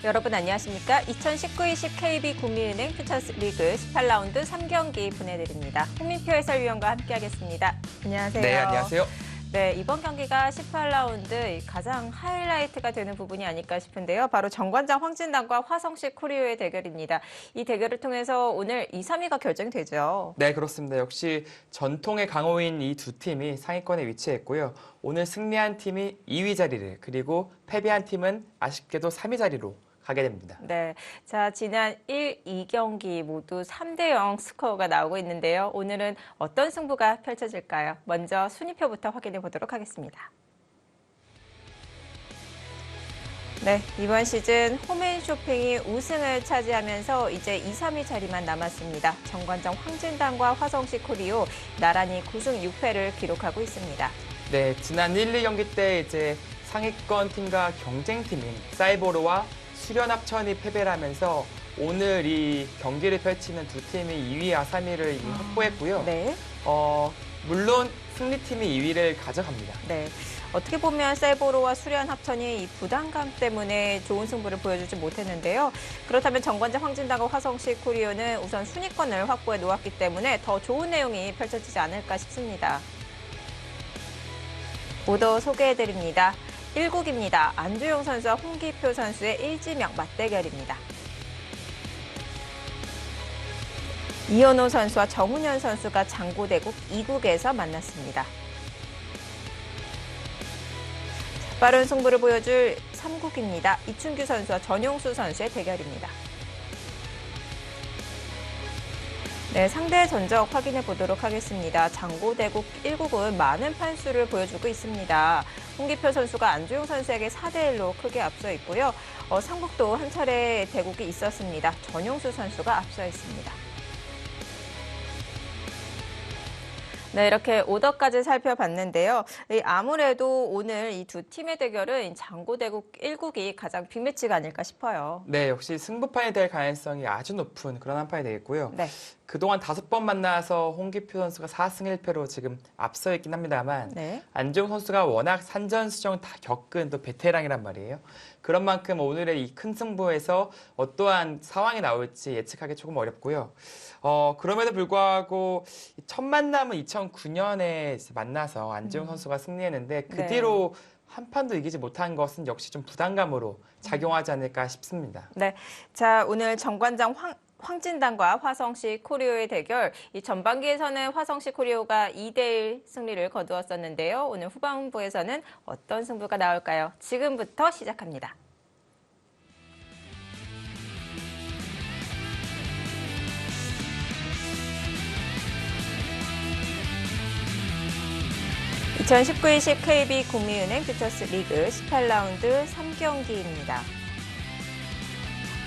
여러분 안녕하십니까? 2019-20 KB 국민은행 퓨처스 리그 18라운드 3경기 보내드립니다. 홍민표 해설위원과 함께하겠습니다. 안녕하세요. 네, 안녕하세요. 네, 이번 경기가 18라운드 가장 하이라이트가 되는 부분이 아닐까 싶은데요. 바로 정관장 황진단과 화성시 코리오의 대결입니다. 이 대결을 통해서 오늘 2, 3위가 결정되죠. 네, 그렇습니다. 역시 전통의 강호인 이 두 팀이 상위권에 위치했고요. 오늘 승리한 팀이 2위 자리를, 그리고 패배한 팀은 아쉽게도 3위 자리로 가게 됩니다. 네, 자 지난 1, 2경기 모두 3대0 스코어가 나오고 있는데요. 오늘은 어떤 승부가 펼쳐질까요? 먼저 순위표부터 확인해 보도록 하겠습니다. 네, 이번 시즌 홈앤쇼핑이 우승을 차지하면서 이제 2, 3위 자리만 남았습니다. 정관장 황진단과 화성시 코리오 나란히 9승 6패를 기록하고 있습니다. 네, 지난 1, 2경기 때 이제 상위권 팀과 경쟁팀인 사이보로와 수련합천이 패배를 하면서 오늘 이 경기를 펼치는 두 팀이 2위와 3위를 이미 확보했고요. 네. 물론 승리팀이 2위를 가져갑니다. 네. 어떻게 보면 셀보로와 수련 합천이 이 부담감 때문에 좋은 승부를 보여주지 못했는데요. 그렇다면 정관장 황진단과 화성시 코리오는 우선 순위권을 확보해 놓았기 때문에 더 좋은 내용이 펼쳐지지 않을까 싶습니다. 오더 소개해드립니다. 1국입니다. 안주용 선수와 홍기표 선수의 일지명 맞대결입니다. 이현호 선수와 정훈현 선수가 장고대국 2국에서 만났습니다. 빠른 승부를 보여줄 3국입니다. 이춘규 선수와 전용수 선수의 대결입니다. 네, 상대 전적 확인해 보도록 하겠습니다. 장고대국 1국은 많은 판수를 보여주고 있습니다. 홍기표 선수가 안주용 선수에게 4대1로 크게 앞서 있고요. 상국도 한 차례 대국이 있었습니다. 전용수 선수가 앞서 있습니다. 네, 이렇게 오더까지 살펴봤는데요. 아무래도 오늘 이 두 팀의 대결은 장고대국 1국이 가장 빅매치가 아닐까 싶어요. 네, 역시 승부판이 될 가능성이 아주 높은 그런 한 판이 되겠고요. 네. 그동안 5번 만나서 홍기표 선수가 4승 1패로 지금 앞서 있긴 합니다만 네. 안주용 선수가 워낙 산전수정 다 겪은 또 베테랑이란 말이에요. 그런 만큼 오늘의 이 큰 승부에서 어떠한 상황이 나올지 예측하기 조금 어렵고요. 그럼에도 불구하고 첫 만남은 2009년에 만나서 안주용 선수가 승리했는데 그 네. 뒤로 한 판도 이기지 못한 것은 역시 좀 부담감으로 작용하지 않을까 싶습니다. 네, 자 오늘 정관장 황진단과 화성시 코리오의 대결. 이 전반기에서는 화성시 코리오가 2대1 승리를 거두었었는데요. 오늘 후반부에서는 어떤 승부가 나올까요? 지금부터 시작합니다. (2019-20) KB 국민은행 퓨처스 리그 18라운드 3경기입니다.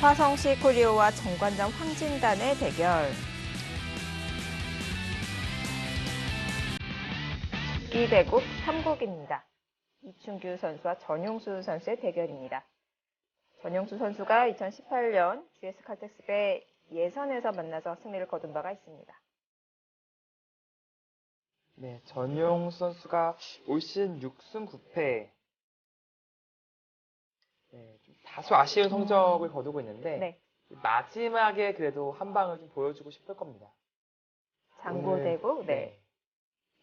화성시 코리오와 정관장 황진단의 대결. 이대국 3국입니다. 이춘규 선수와 전용수 선수의 대결입니다. 전용수 선수가 2018년 GS 칼텍스배 예선에서 만나서 승리를 거둔 바가 있습니다. 네, 전용수 선수가 올 시즌 6승 9패. 네, 좀 다소 아쉬운 성적을 거두고 있는데 네. 마지막에 그래도 한 방을 좀 보여주고 싶을 겁니다. 장고대국 오늘, 네.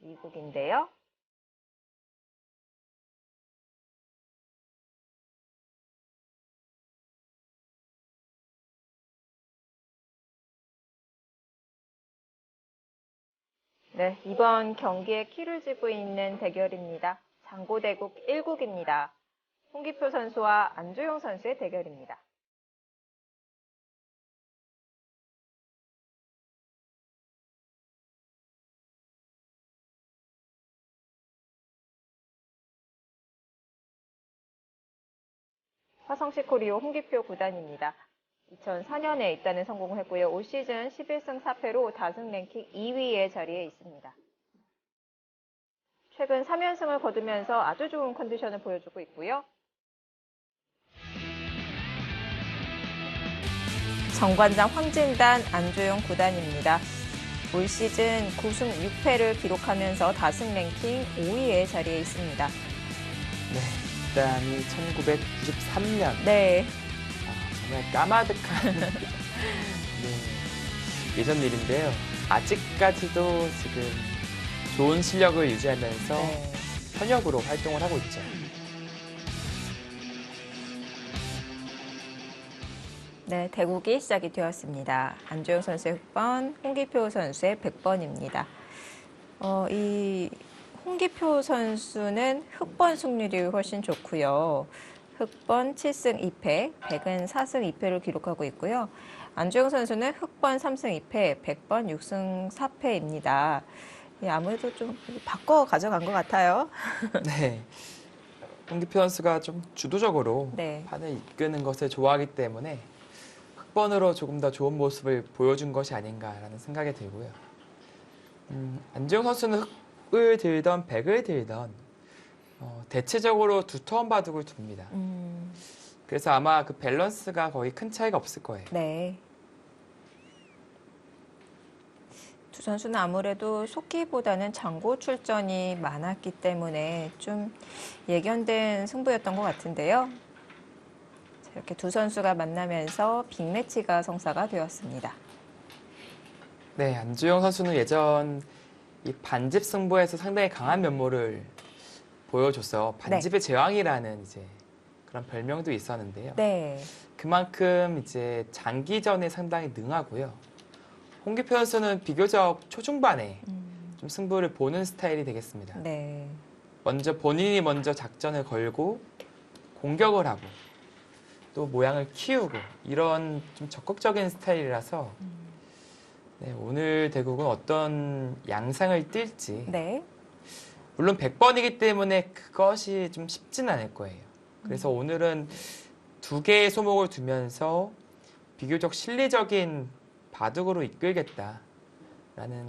2국인데요. 네, 이번 경기에 키를 쥐고 있는 대결입니다. 장고대국 1국입니다. 홍기표 선수와 안주용 선수의 대결입니다. 화성시 코리오 홍기표 구단입니다. 2004년에 입단에 성공을 했고요. 올 시즌 11승 4패로 다승 랭킹 2위의 자리에 있습니다. 최근 3연승을 거두면서 아주 좋은 컨디션을 보여주고 있고요. 정관장 황진단 안주용 구단입니다. 올 시즌 9승 6패를 기록하면서 다승 랭킹 5위의 자리에 있습니다. 네, 일단이 1993년 네. 정말 까마득한 네, 예전 일인데요. 아직까지도 지금 좋은 실력을 유지하면서 네. 현역으로 활동을 하고 있죠. 네, 대국이 시작이 되었습니다. 안주영 선수의 흑번, 홍기표 선수의 100번입니다. 이 홍기표 선수는 흑번 승률이 훨씬 좋고요. 흑번 7승 2패, 백은 4승 2패를 기록하고 있고요. 안주영 선수는 흑번 3승 2패, 백번 6승 4패입니다. 아무래도 좀 바꿔 가져간 것 같아요. 네. 홍기표 선수가 좀 주도적으로 네. 판을 이끄는 것을 좋아하기 때문에 흑번으로 조금 더 좋은 모습을 보여준 것이 아닌가라는 생각이 들고요. 안주영 선수는 흑을 들던 백을 들던 대체적으로 두터운 바둑을 둡니다. 그래서 아마 그 밸런스가 거의 큰 차이가 없을 거예요. 네. 두 선수는 아무래도 속기보다는 장고 출전이 많았기 때문에 좀 예견된 승부였던 것 같은데요. 자, 이렇게 두 선수가 만나면서 빅매치가 성사가 되었습니다. 네, 안주영 선수는 예전 이 반집 승부에서 상당히 강한 면모를 보여줘서 반집의 제왕이라는 이제 그런 별명도 있었는데요. 네. 그만큼 이제 장기전에 상당히 능하고요. 홍기표 선수는 비교적 초중반에 좀 승부를 보는 스타일이 되겠습니다. 네. 본인이 먼저 작전을 걸고 공격을 하고 또 모양을 키우고 이런 좀 적극적인 스타일이라서 네, 오늘 대국은 어떤 양상을 띨지 네. 물론 100번이기 때문에 그것이 좀 쉽진 않을 거예요. 그래서 오늘은 두 개의 소목을 두면서 비교적 실리적인 바둑으로 이끌겠다라는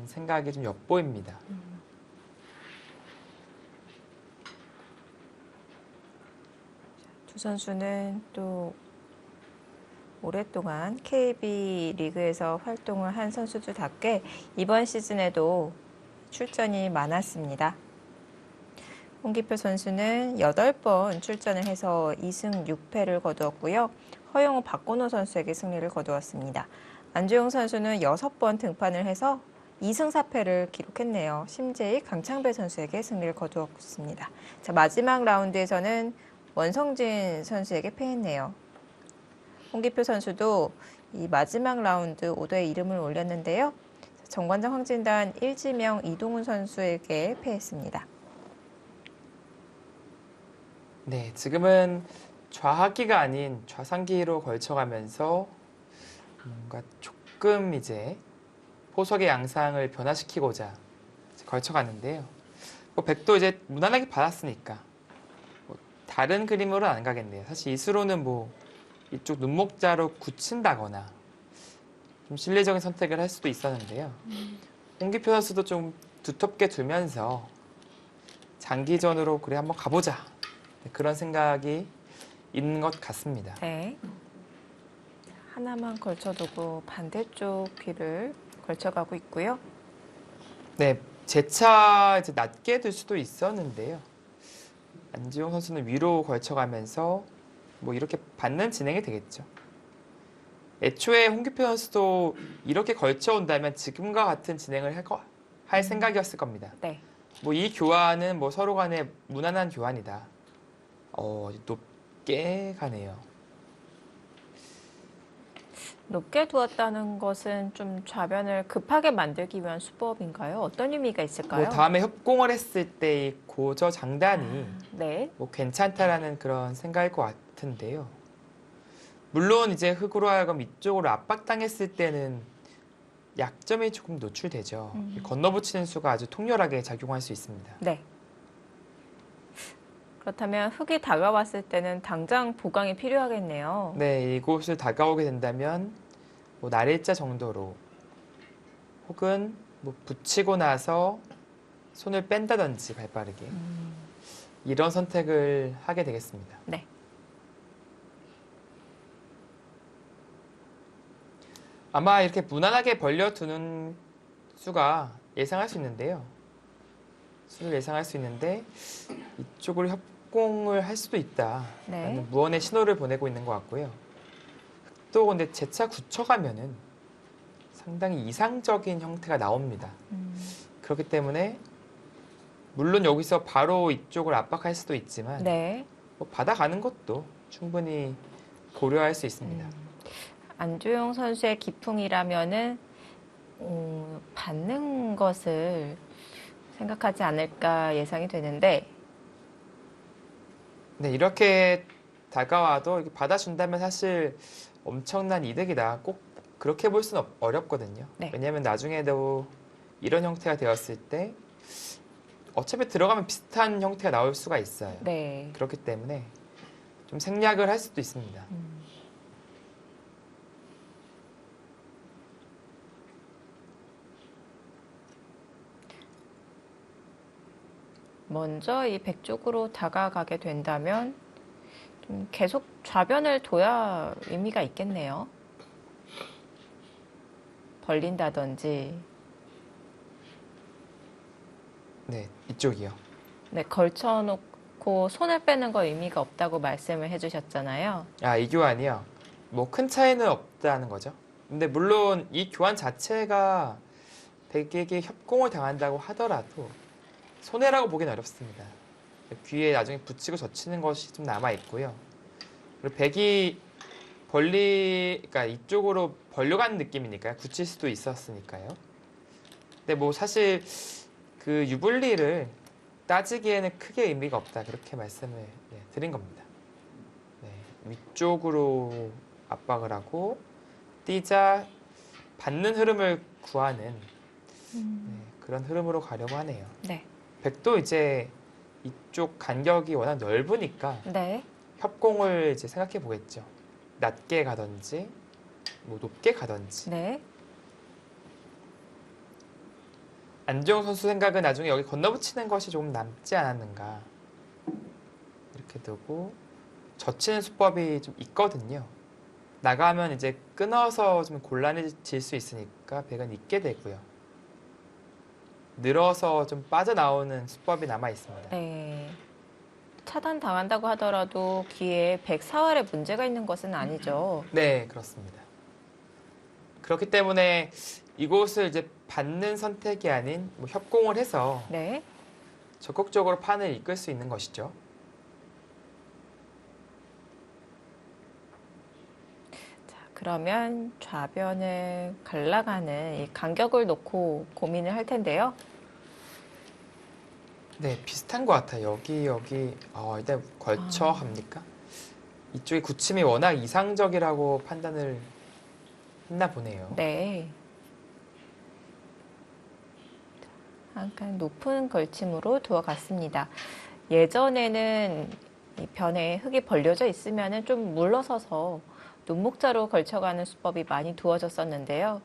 생각이 좀 엿보입니다. 두 선수는 또 오랫동안 KB 리그에서 활동을 한 선수들답게 이번 시즌에도 출전이 많았습니다. 홍기표 선수는 8번 출전을 해서 2승 6패를 거두었고요. 허영우 박건호 선수에게 승리를 거두었습니다. 안주영 선수는 6번 등판을 해서 2승 4패를 기록했네요. 심재익, 강창배 선수에게 승리를 거두었습니다. 자, 마지막 라운드에서는 원성진 선수에게 패했네요. 홍기표 선수도 이 마지막 라운드 5도에 이름을 올렸는데요. 정관장 황진단 1지명 이동훈 선수에게 패했습니다. 네, 지금은 좌하기가 아닌 좌상기로 걸쳐가면서 뭔가 조금 이제 포석의 양상을 변화시키고자 걸쳐갔는데요. 뭐 백도 이제 무난하게 받았으니까 뭐 다른 그림으로는 안 가겠네요. 사실 이수로는 뭐 이쪽 눈목자로 굳힌다거나 좀 실리적인 선택을 할 수도 있었는데요. 홍기표 선수도 좀 두텁게 두면서 장기전으로 그래 한번 가보자. 그런 생각이 있는 것 같습니다. 네. 하나만 걸쳐두고 반대쪽 귀를 걸쳐가고 있고요. 네, 재차 이제 낮게 둘 수도 있었는데요. 안지용 선수는 위로 걸쳐가면서 뭐 이렇게 받는 진행이 되겠죠. 애초에 홍기표 선수도 이렇게 걸쳐온다면 지금과 같은 진행을 할 생각이었을 겁니다. 네. 뭐 이 교환은 뭐 서로 간에 무난한 교환이다. 높게 가네요. 높게 두었다는 것은 좀 좌변을 급하게 만들기 위한 수법인가요? 어떤 의미가 있을까요? 뭐 다음에 협공을 했을 때 이 고저 장단이 네. 뭐 괜찮다라는 그런 생각일 것 같은데요. 물론 이제 흑으로 하여금 이쪽으로 압박당했을 때는 약점이 조금 노출되죠. 건너붙이는 수가 아주 통렬하게 작용할 수 있습니다. 네. 그렇다면 흑이 다가왔을 때는 당장 보강이 필요하겠네요. 네, 이곳을 다가오게 된다면 뭐 날일자 정도로 혹은 뭐 붙이고 나서 손을 뺀다든지 발빠르게 이런 선택을 하게 되겠습니다. 네. 아마 이렇게 무난하게 벌려두는 수가 예상할 수 있는데요. 수를 예상할 수 있는데 이쪽을 협공을 할 수도 있다라는 네. 무언의 신호를 보내고 있는 것 같고요. 백도 근데 재차 굳혀가면은 상당히 이상적인 형태가 나옵니다. 그렇기 때문에 물론 여기서 바로 이쪽을 압박할 수도 있지만 네. 뭐 받아가는 것도 충분히 고려할 수 있습니다. 안조영 선수의 기풍이라면은 받는 것을 생각하지 않을까 예상이 되는데, 네, 이렇게 다가와도 이렇게 받아준다면 사실 엄청난 이득이다. 꼭 그렇게 볼 수는 어렵거든요. 네. 왜냐하면 나중에도 이런 형태가 되었을 때 어차피 들어가면 비슷한 형태가 나올 수가 있어요. 네. 그렇기 때문에 좀 생략을 할 수도 있습니다. 먼저 이 백 쪽으로 다가가게 된다면 좀 계속 좌변을 둬야 의미가 있겠네요. 벌린다든지, 네, 이쪽이요. 네, 걸쳐놓고 손을 빼는 거 의미가 없다고 말씀을 해주셨잖아요. 아, 이 교환이요. 뭐 큰 차이는 없다는 거죠. 근데 물론 이 교환 자체가 백에게 협공을 당한다고 하더라도 손해라고 보기는 어렵습니다. 귀에 나중에 붙이고 젖히는 것이 좀 남아 있고요. 그리고 백이 그러니까 이쪽으로 벌려가는 느낌이니까요. 굳힐 수도 있었으니까요. 근데 뭐 사실 그 유불리를 따지기에는 크게 의미가 없다. 그렇게 말씀을 드린 겁니다. 네, 위쪽으로 압박을 하고 뛰자 받는 흐름을 구하는 그런 흐름으로 가려고 하네요. 네. 백도 이제 이쪽 간격이 워낙 넓으니까 네. 협공을 이제 생각해 보겠죠. 낮게 가든지 뭐 높게 가든지. 네. 안정 선수 생각은 나중에 여기 건너붙이는 것이 조금 남지 않았는가. 이렇게 두고 젖히는 수법이 좀 있거든요. 나가면 이제 끊어서 좀 곤란해질 수 있으니까 백은 있게 되고요. 늘어서 좀 빠져나오는 수법이 남아 있습니다. 네. 차단 당한다고 하더라도 귀에 백 사활에 문제가 있는 것은 아니죠. 네, 그렇습니다. 그렇기 때문에 이곳을 이제 받는 선택이 아닌 뭐 협공을 해서 네. 적극적으로 판을 이끌 수 있는 것이죠. 자, 그러면 좌변을 갈라가는 이 간격을 놓고 고민을 할 텐데요. 네, 비슷한 것 같아요. 여기 일단 걸쳐 합니까? 이쪽에 굳힘이 워낙 이상적이라고 판단을 했나 보네요. 네. 약간 높은 걸침으로 두어갔습니다. 예전에는 이 변에 흙이 벌려져 있으면 좀 물러서서 눈목자로 걸쳐가는 수법이 많이 두어졌었는데요.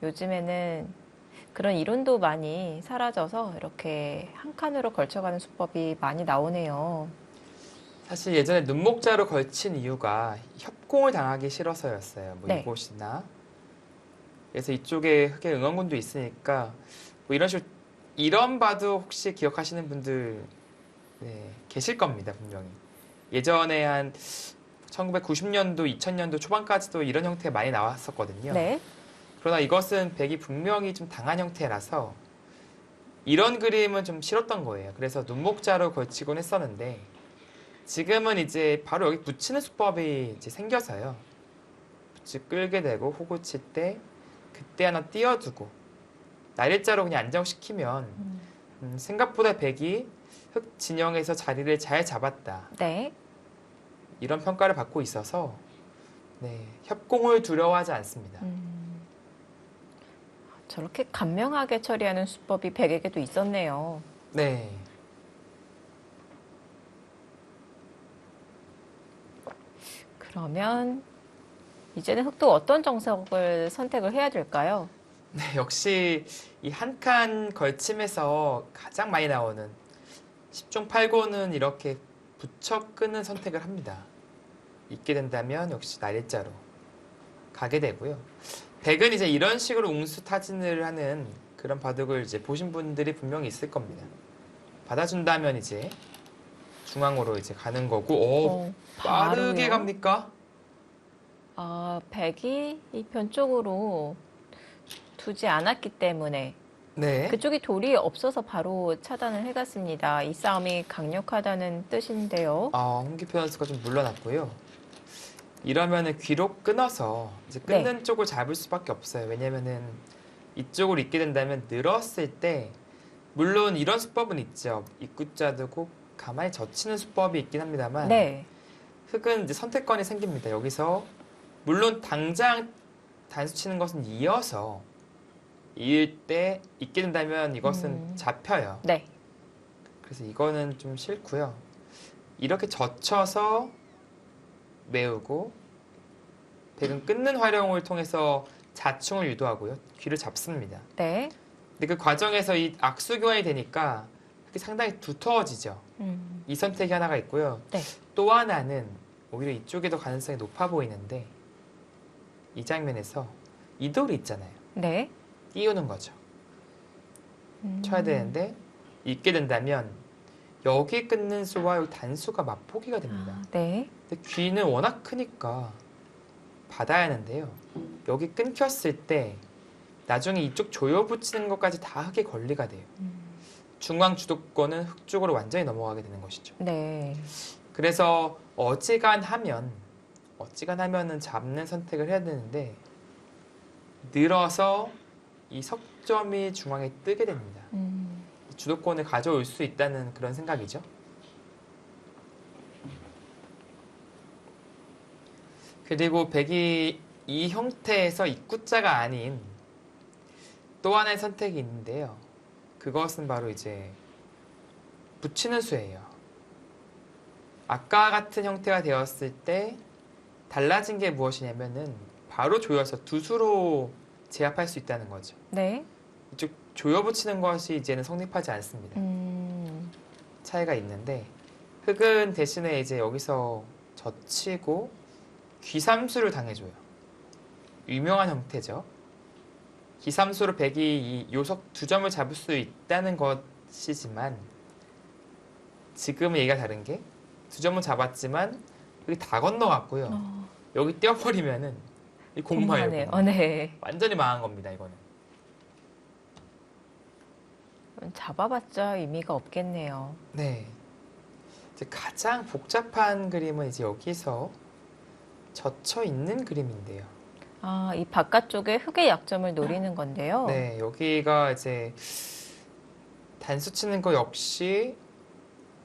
요즘에는 그런 이론도 많이 사라져서 이렇게 한 칸으로 걸쳐가는 수법이 많이 나오네요. 사실 예전에 눈목자로 걸친 이유가 협공을 당하기 싫어서였어요. 뭐 네. 이곳이나. 그래서 이쪽에 흙의 응원군도 있으니까 뭐 이런 식으로 이런 바도 혹시 기억하시는 분들 계실 겁니다, 분명히. 예전에 한 1990년도, 2000년도 초반까지도 이런 형태가 많이 나왔었거든요. 네. 그러나 이것은 백이 분명히 좀 당한 형태라서 이런 그림은 좀 싫었던 거예요. 그래서 눈목자로 걸치곤 했었는데 지금은 이제 바로 여기 붙이는 수법이 이제 생겨서요. 붙이 끌게 되고 호구 칠 때 그때 하나 띄워두고 날일자로 그냥 안정시키면 생각보다 백이 흙 진영에서 자리를 잘 잡았다. 네. 이런 평가를 받고 있어서 협공을 두려워하지 않습니다. 저렇게 간명하게 처리하는 수법이 백에게도 있었네요. 네. 그러면 이제는 흙도 어떤 정석을 선택을 해야 될까요? 네, 역시 이 한 칸 걸침에서 가장 많이 나오는 10중 8구는 이렇게 붙여 끄는 선택을 합니다. 있게 된다면 역시 날일자로 가게 되고요. 백은 이제 이런 식으로 웅수타진을 하는 그런 바둑을 이제 보신 분들이 분명히 있을 겁니다. 받아준다면 이제 중앙으로 이제 가는 거고, 빠르게 바로요? 갑니까? 백이 이 변 쪽으로 두지 않았기 때문에 네. 그쪽이 돌이 없어서 바로 차단을 해갔습니다. 이 싸움이 강력하다는 뜻인데요. 홍기표 선수가 좀 물러났고요. 이러면은 귀로 끊어서 이제 네. 끊는 쪽을 잡을 수밖에 없어요. 왜냐면은 이쪽으로 있게 된다면 늘었을 때 물론 이런 수법은 있죠. 입구자 두고 가만히 젖히는 수법이 있긴 합니다만 네. 흑은 이제 선택권이 생깁니다. 여기서 물론 당장 단수 치는 것은 이어서 이을 때 있게 된다면 이것은 잡혀요. 네. 그래서 이거는 좀 싫고요. 이렇게 젖혀서 메우고 백은 끊는 활용을 통해서 자충을 유도하고요. 귀를 잡습니다. 네. 근데 그 과정에서 이 악수 교환이 되니까 그게 상당히 두터워지죠. 이 선택이 하나가 있고요. 네. 또 하나는 오히려 이쪽에 더 가능성이 높아 보이는데 이 장면에서 이 돌이 있잖아요. 네. 띄우는 거죠. 쳐야 되는데 있게 된다면 여기 끊는 수와 여기 단수가 맞보기가 됩니다. 네. 근데 귀는 워낙 크니까 받아야 하는데요. 여기 끊겼을 때 나중에 이쪽 조여 붙이는 것까지 다 흑의 권리가 돼요. 중앙 주도권은 흑 쪽으로 완전히 넘어가게 되는 것이죠. 네. 그래서 어지간하면은 잡는 선택을 해야 되는데 늘어서 이 석점이 중앙에 뜨게 됩니다. 주도권을 가져올 수 있다는 그런 생각이죠. 그리고 백이 이 형태에서 입구자가 아닌 또 하나의 선택이 있는데요. 그것은 바로 이제 붙이는 수예요. 아까 같은 형태가 되었을 때 달라진 게 무엇이냐면은 바로 조여서 두 수로 제압할 수 있다는 거죠. 네. 이쪽 조여 붙이는 것이 이제는 성립하지 않습니다. 차이가 있는데 흑은 대신에 이제 여기서 젖히고 귀삼수를 당해줘요. 유명한 형태죠. 귀삼수로 백이 이 요석 두 점을 잡을 수 있다는 것이지만 지금은 얘기가 다른 게 두 점은 잡았지만 여기 다 건너갔고요. 여기 떼어버리면은 이 공마예요. 공마네요. 공마. 네. 완전히 망한 겁니다. 이거는. 잡아봤자 의미가 없겠네요. 네. 이제 가장 복잡한 그림은 이제 여기서 젖혀 있는 그림인데요. 이 바깥쪽에 흑의 약점을 노리는 건데요. 네, 여기가 이제 단수 치는 거 역시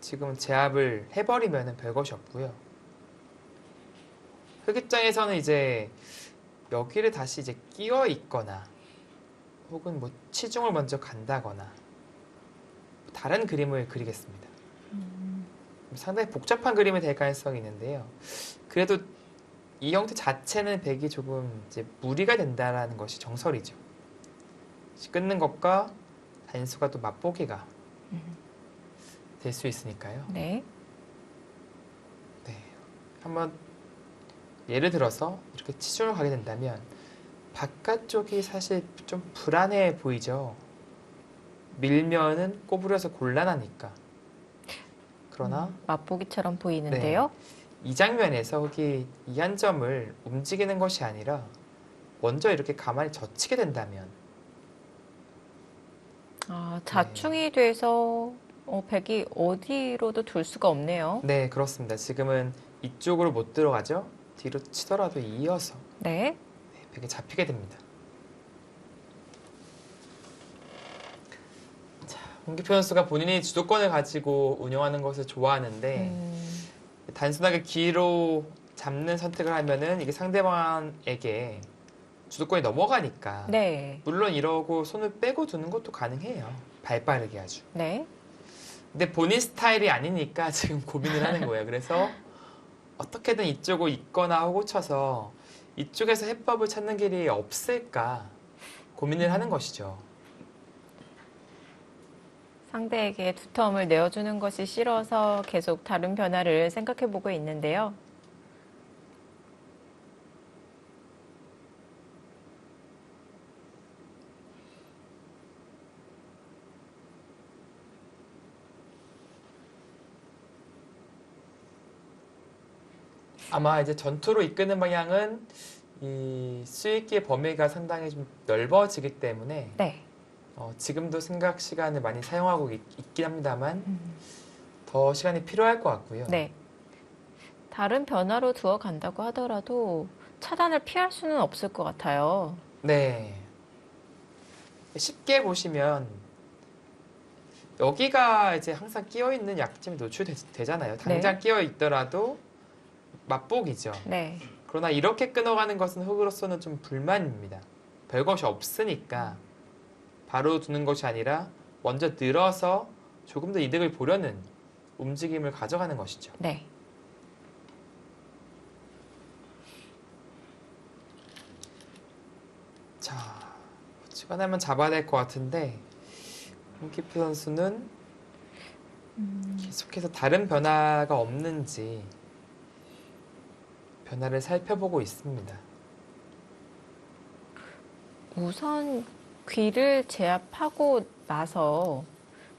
지금 제압을 해버리면 별것이 없고요. 흑 입장에서는 이제 여기를 다시 이제 끼워 있거나 혹은 뭐 치중을 먼저 간다거나 다른 그림을 그리겠습니다. 상당히 복잡한 그림이 될 가능성이 있는데요. 그래도 이 형태 자체는 백이 조금 이제 무리가 된다라는 것이 정설이죠. 끊는 것과 단수가 또 맛보기가 될 수 있으니까요. 네. 네. 한번 예를 들어서 이렇게 치중을 가게 된다면 바깥쪽이 사실 좀 불안해 보이죠. 밀면은 꼬부려서 곤란하니까. 그러나 맛보기처럼 보이는데요. 이 장면에서 흑이 이 한 점을 움직이는 것이 아니라 먼저 이렇게 가만히 젖히게 된다면 자충이 돼서 백이 어디로도 둘 수가 없네요. 네, 그렇습니다. 지금은 이쪽으로 못 들어가죠. 뒤로 치더라도 이어서 네. 백이 잡히게 됩니다. 자, 홍기표 선수가 본인이 주도권을 가지고 운영하는 것을 좋아하는데 단순하게 기로 잡는 선택을 하면은 이게 상대방에게 주도권이 넘어가니까 네. 물론 이러고 손을 빼고 두는 것도 가능해요. 발빠르게 아주. 네. 근데 본인 스타일이 아니니까 지금 고민을 하는 거예요. 그래서 어떻게든 이쪽으로 있거나 호구 쳐서 이쪽에서 해법을 찾는 길이 없을까 고민을 하는 것이죠. 상대에게 두텀을 내어주는 것이 싫어서 계속 다른 변화를 생각해보고 있는데요. 아마 이제 전투로 이끄는 방향은 이 수익기의 범위가 상당히 좀 넓어지기 때문에 네. 지금도 생각 시간을 많이 사용하고 있긴 합니다만 음. 더 시간이 필요할 것 같고요. 네. 다른 변화로 두어 간다고 하더라도 차단을 피할 수는 없을 것 같아요. 네. 쉽게 보시면 여기가 이제 항상 끼어 있는 약점이 노출되잖아요. 당장 네. 끼어 있더라도 맛보기죠. 네. 그러나 이렇게 끊어가는 것은 흑으로서는 좀 불만입니다. 별것이 없으니까 바로 두는 것이 아니라 먼저 늘어서 조금 더 이득을 보려는 움직임을 가져가는 것이죠. 네. 자, 시간하면 잡아야 될 것 같은데 홍키프 선수는 계속해서 다른 변화가 없는지 변화를 살펴보고 있습니다. 우선 귀를 제압하고 나서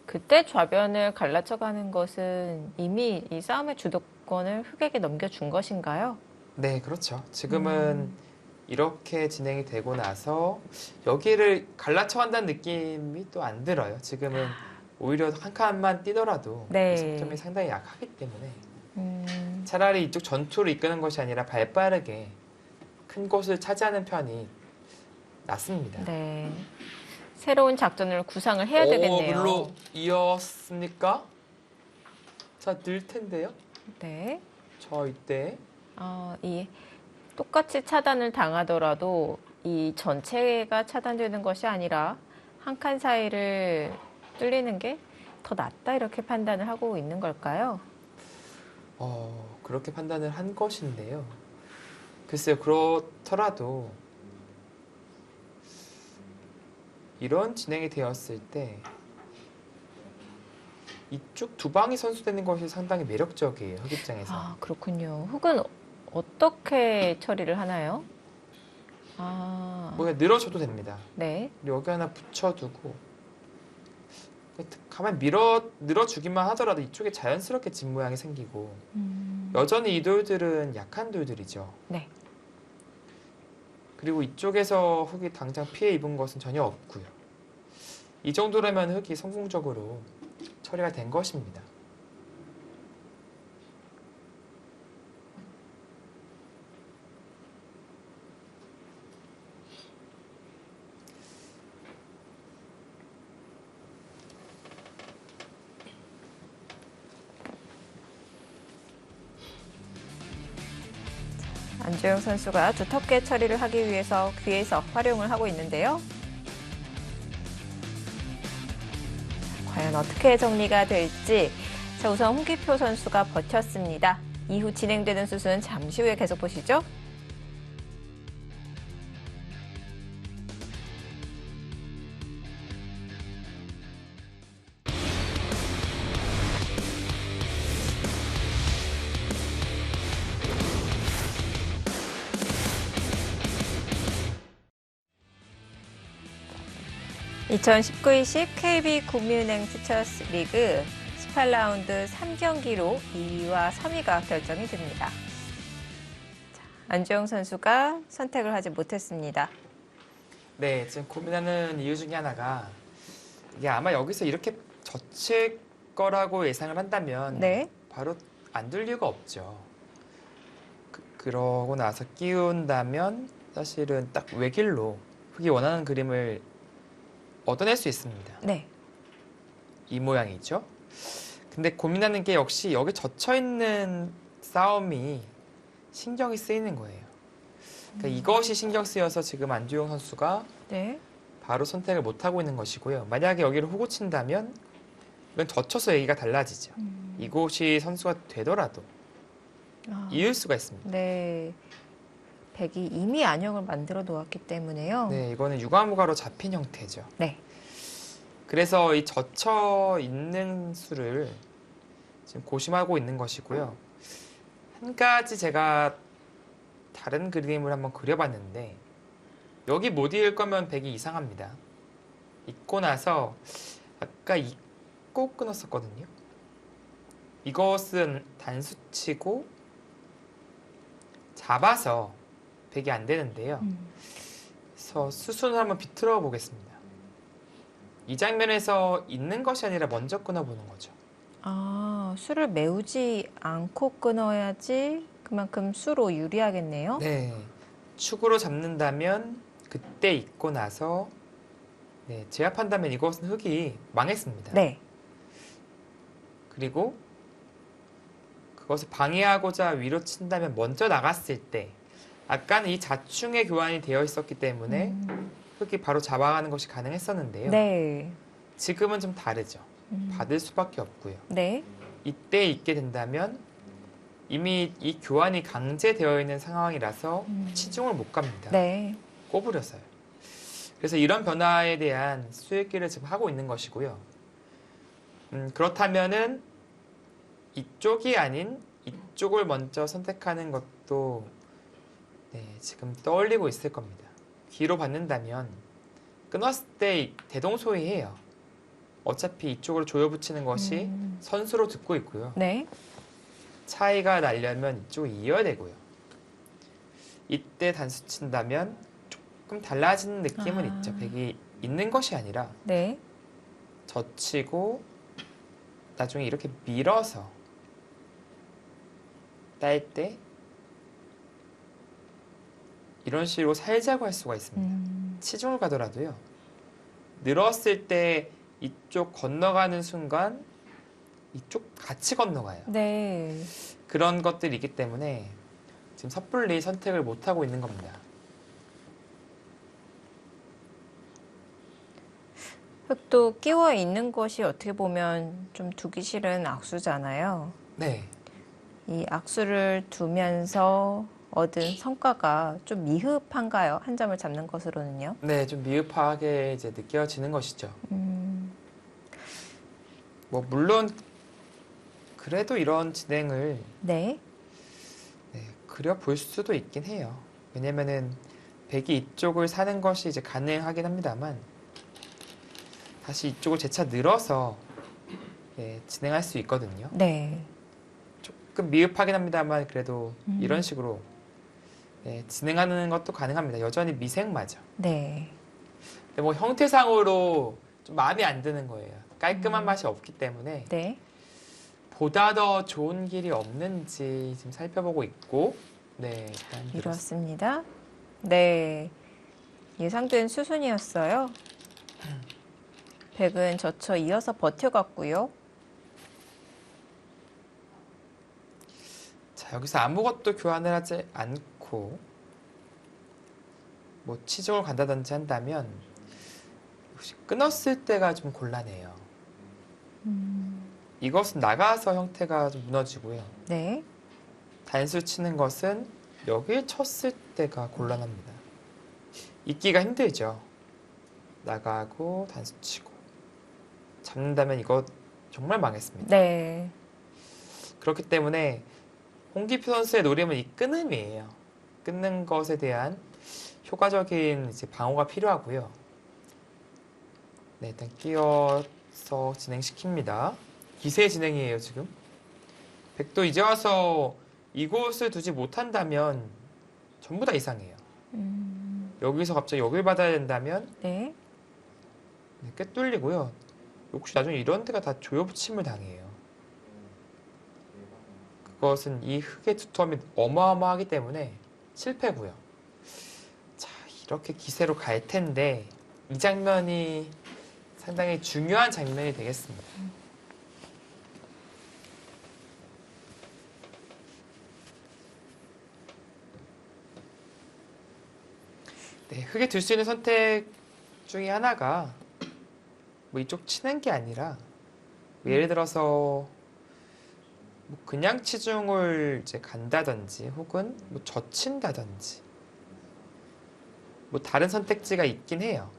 그때 좌변을 갈라쳐가는 것은 이미 이 싸움의 주도권을 흑에게 넘겨준 것인가요? 네, 그렇죠. 지금은 이렇게 진행이 되고 나서 여기를 갈라쳐 간다는 느낌이 또 안 들어요. 지금은 오히려 한 칸만 뛰더라도 네. 그 속점이 상당히 약하기 때문에 음, 차라리 이쪽 전투를 이끄는 것이 아니라 발빠르게 큰 곳을 차지하는 편이 낫습니다. 네. 새로운 작전을 구상을 해야 되겠네요. 물로 이었습니까? 자, 늘 텐데요. 네. 저 이때 이 똑같이 차단을 당하더라도 이 전체가 차단되는 것이 아니라 한 칸 사이를 뚫리는 게 더 낫다 이렇게 판단을 하고 있는 걸까요? 그렇게 판단을 한 것인데요. 글쎄요, 그렇더라도 이런 진행이 되었을 때 이쪽 두 방이 선수되는 것이 상당히 매력적이에요, 흑 입장에서. 그렇군요. 흑은 어떻게 처리를 하나요? 뭐 늘어줘도 됩니다. 네. 여기 하나 붙여두고 가만히 늘어주기만 하더라도 이쪽에 자연스럽게 집 모양이 생기고 여전히 이 돌들은 약한 돌들이죠. 네. 그리고 이쪽에서 흑이 당장 피해 입은 것은 전혀 없고요. 이 정도라면 흑이 성공적으로 처리가 된 것입니다. 안주영 선수가 두텁게 처리를 하기 위해서 귀에서 활용을 하고 있는데요. 과연 어떻게 정리가 될지. 자, 우선 홍기표 선수가 버텼습니다. 이후 진행되는 수순 잠시 후에 계속 보시죠. (2019-20 KB 국민은행 퓨처스 리그) 18라운드 3경기로 2위와 3위가 결정이 됩니다. 안주영 선수가 선택을 하지 못했습니다. 네, 지금 고민하는 이유 중에 하나가 이게 아마 여기서 이렇게 젖힐 거라고 예상을 한다면 네. 바로 안 둘 이유가 없죠. 그러고 나서 끼운다면 사실은 딱 외길로 흑이 원하는 그림을 얻어낼 수 있습니다. 네. 이 모양이죠. 근데 고민하는 게 역시 여기 젖혀있는 싸움이 신경이 쓰이는 거예요. 그러니까 이것이 신경 쓰여서 지금 안주용 선수가 네. 바로 선택을 못하고 있는 것이고요. 만약에 여기를 호구 친다면 이건 젖혀서 얘기가 달라지죠. 이곳이 선수가 되더라도 이을 수가 있습니다. 네. 백이 이미 안형을 만들어 놓았기 때문에요. 네, 이거는 유가무가로 잡힌 형태죠. 네. 그래서 이 젖혀 있는 수를 지금 고심하고 있는 것이고요. 한 가지 제가 다른 그림을 한번 그려봤는데 여기 못 이을 거면 백이 이상합니다. 잊고 나서 아까 잊고 끊었었거든요. 이것은 단수치고 잡아서 백이 안 되는데요. 그래서 수순을 한번 비틀어 보겠습니다. 이 장면에서 있는 것이 아니라 먼저 끊어보는 거죠. 아, 수를 메우지 않고 끊어야지 그만큼 수로 유리하겠네요. 네. 축으로 잡는다면 그때 있고 나서 네, 제압한다면 이것은 흙이 망했습니다. 네. 그리고 그것을 방해하고자 위로 친다면 먼저 나갔을 때 아까는 이 자충의 교환이 되어 있었기 때문에 흙이 바로 잡아가는 것이 가능했었는데요. 네. 지금은 좀 다르죠. 받을 수밖에 없고요. 네. 이때 있게 된다면 이미 이 교환이 강제되어 있는 상황이라서 치중을 못 갑니다. 네. 꼬부려서요. 그래서 이런 변화에 대한 수익기를 지금 하고 있는 것이고요. 그렇다면은 이쪽이 아닌 이쪽을 먼저 선택하는 것도 네, 지금 떠올리고 있을 겁니다. 뒤로 받는다면 끊었을 때 대동소이해요. 어차피 이쪽으로 조여붙이는 것이 선수로 듣고 있고요. 네. 차이가 나려면 이쪽을 이어야 되고요. 이때 단수 친다면 조금 달라지는 느낌은 있죠. 백이 있는 것이 아니라 네. 젖히고 나중에 이렇게 밀어서 딸 때 이런 식으로 살자고 할 수가 있습니다. 치중을 가더라도요. 늘었을 때 이쪽 건너가는 순간 이쪽 같이 건너가요. 네. 그런 것들이 있기 때문에 지금 섣불리 선택을 못하고 있는 겁니다. 흙도 끼워 있는 것이 어떻게 보면 좀 두기 싫은 악수잖아요. 네. 이 악수를 두면서 얻은 성과가 좀 미흡한가요? 한 점을 잡는 것으로는요? 네, 좀 미흡하게 이제 느껴지는 것이죠. 뭐 물론 그래도 이런 진행을 네. 네, 그려볼 수도 있긴 해요. 왜냐면은 백이 이쪽을 사는 것이 이제 가능하긴 합니다만 다시 이쪽을 재차 늘어서 네, 진행할 수 있거든요. 네. 조금 미흡하긴 합니다만 그래도 이런 식으로 네, 진행하는 것도 가능합니다. 여전히 미생마죠. 네. 근데 뭐 형태상으로 좀 마음에 안 드는 거예요. 깔끔한 맛이 없기 때문에 네. 보다 더 좋은 길이 없는지 지금 살펴보고 있고 네, 이렇습니다. 네. 예상된 수순이었어요. 백은 젖혀 이어서 버텨갔고요. 자, 여기서 아무것도 교환을 하지 않고 뭐 치중을 간다든지 한다면 혹시 끊었을 때가 좀 곤란해요. 이것은 나가서 형태가 좀 무너지고요. 네. 단수 치는 것은 여길 쳤을 때가 곤란합니다. 있기가 힘들죠. 나가고 단수 치고 잡는다면 이거 정말 망했습니다. 네. 그렇기 때문에 홍기표 선수의 노림은 이 끊음이에요. 끊는 것에 대한 효과적인 이제 방어가 필요하고요. 네, 일단 끼워서 진행시킵니다. 기세 진행이에요, 지금. 백도 이제 와서 이곳을 두지 못한다면 전부 다 이상해요. 여기서 갑자기 여길 받아야 된다면 네. 네, 꿰뚫리고요. 혹시 나중에 이런 데가 다 조여붙임을 당해요. 그것은 이 흙의 두툼함이 어마어마하기 때문에 실패고요. 자, 이렇게 기세로 갈 텐데 이 장면이 상당히 중요한 장면이 되겠습니다. 네, 흙에 둘 수 있는 선택 중에 하나가 뭐 이쪽 치는 게 아니라 뭐 예를 들어서 뭐 그냥 치중을 이제 간다든지 혹은 뭐 젖힌다든지 뭐 다른 선택지가 있긴 해요.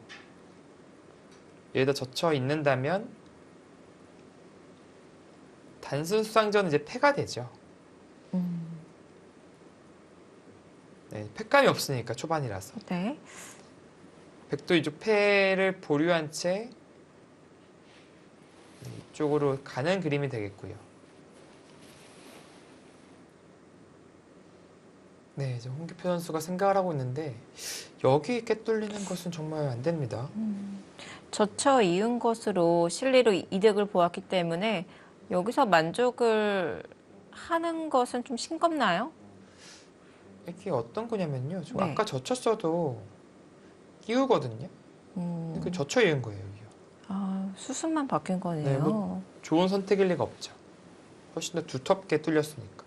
예를 들어 젖혀 있는다면 단순 수상전은 이제 패가 되죠. 네, 패감이 없으니까 초반이라서. 네. 백도 이쪽 패를 보류한 채 이쪽으로 가는 그림이 되겠고요. 네, 이제 홍기표 선수가 생각을 하고 있는데 여기 깨뚫리는 것은 정말 안 됩니다. 저쳐 이은 것으로 실리로 이득을 보았기 때문에 여기서 만족을 하는 것은 좀 싱겁나요? 이게 어떤 거냐면요. 지금 네. 아까 젖혔어도 끼우거든요. 그 젖혀 이은 거예요, 여기요. 아, 수순만 바뀐 네, 뭐 거네요. 좋은 선택일 리가 없죠. 훨씬 더 두텁게 뚫렸으니까.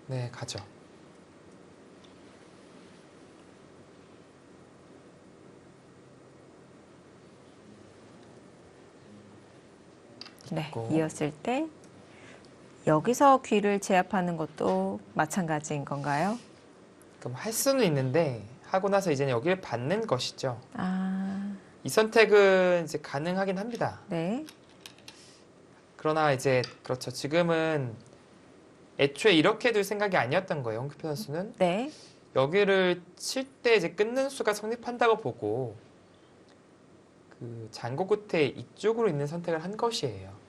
네, 가죠. 네, 있고. 이었을 때 여기서 귀를 제압하는 것도 마찬가지인 건가요? 그럼 할 수는 있는데 하고 나서 이제는 여기를 받는 것이죠. 아, 이 선택은 이제 가능하긴 합니다. 네, 그러나 이제 그렇죠. 지금은 애초에 이렇게 둘 생각이 아니었던 거예요. 홍기표 선수는 네. 여기를 칠 때 이제 끊는 수가 성립한다고 보고 그 잔고 끝에 이쪽으로 있는 선택을 한 것이에요.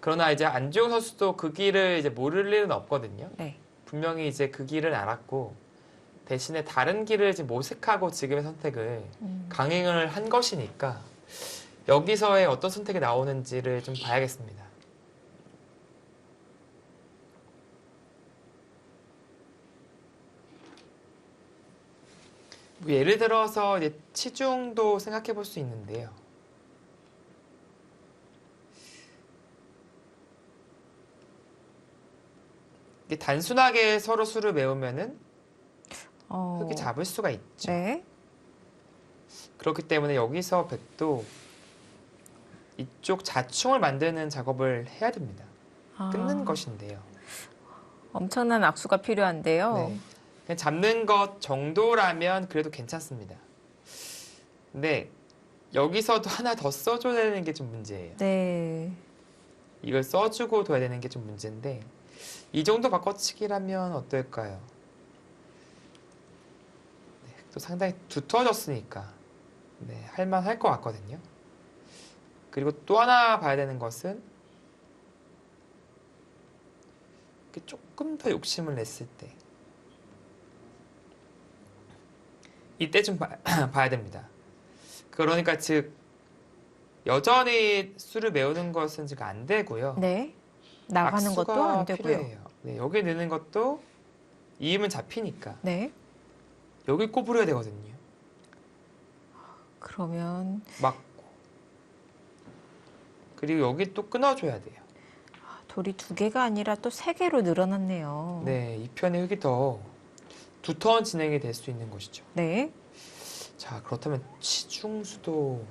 그러나 이제 안주영 선수도 그 길을 이제 모를 일은 없거든요. 네. 분명히 이제 그 길을 알았고 대신에 다른 길을 이제 모색하고 지금의 선택을 강행을 한 것이니까 여기서의 어떤 선택이 나오는지를 좀 봐야겠습니다. 뭐 예를 들어서 이제 치중도 생각해 볼 수 있는데요. 이게 단순하게 서로 수를 메우면은 흙이 잡을 수가 있죠. 네. 그렇기 때문에 여기서 백도 이쪽 자충을 만드는 작업을 해야 됩니다. 끊는 아, 것인데요. 엄청난 악수가 필요한데요. 네. 그냥 잡는 것 정도라면 그래도 괜찮습니다. 근데 여기서도 하나 더 써줘야 되는 게 좀 문제예요. 네. 이걸 써주고 둬야 되는 게 좀 문제인데 이 정도 바꿔치기라면 어떨까요? 네, 또 상당히 두터워졌으니까 네, 할만할 것 같거든요. 그리고 또 하나 봐야 되는 것은 이렇게 조금 더 욕심을 냈을 때 이때 좀 봐야 됩니다. 그러니까 즉 여전히 수를 메우는 것은 지금 안 되고요. 네. 나가는 것도 안 악수가 되고요. 필요해요. 네, 여기 넣는 것도 이음은 잡히니까 네. 여기 꼬부려야 되거든요. 그러면 맞고 그리고 여기 또 끊어줘야 돼요. 돌이 2개가 아니라 또 3개로 늘어났네요. 네, 이 편의 흙이 더 두터운 진행이 될 수 있는 것이죠. 네. 자, 그렇다면 치중수도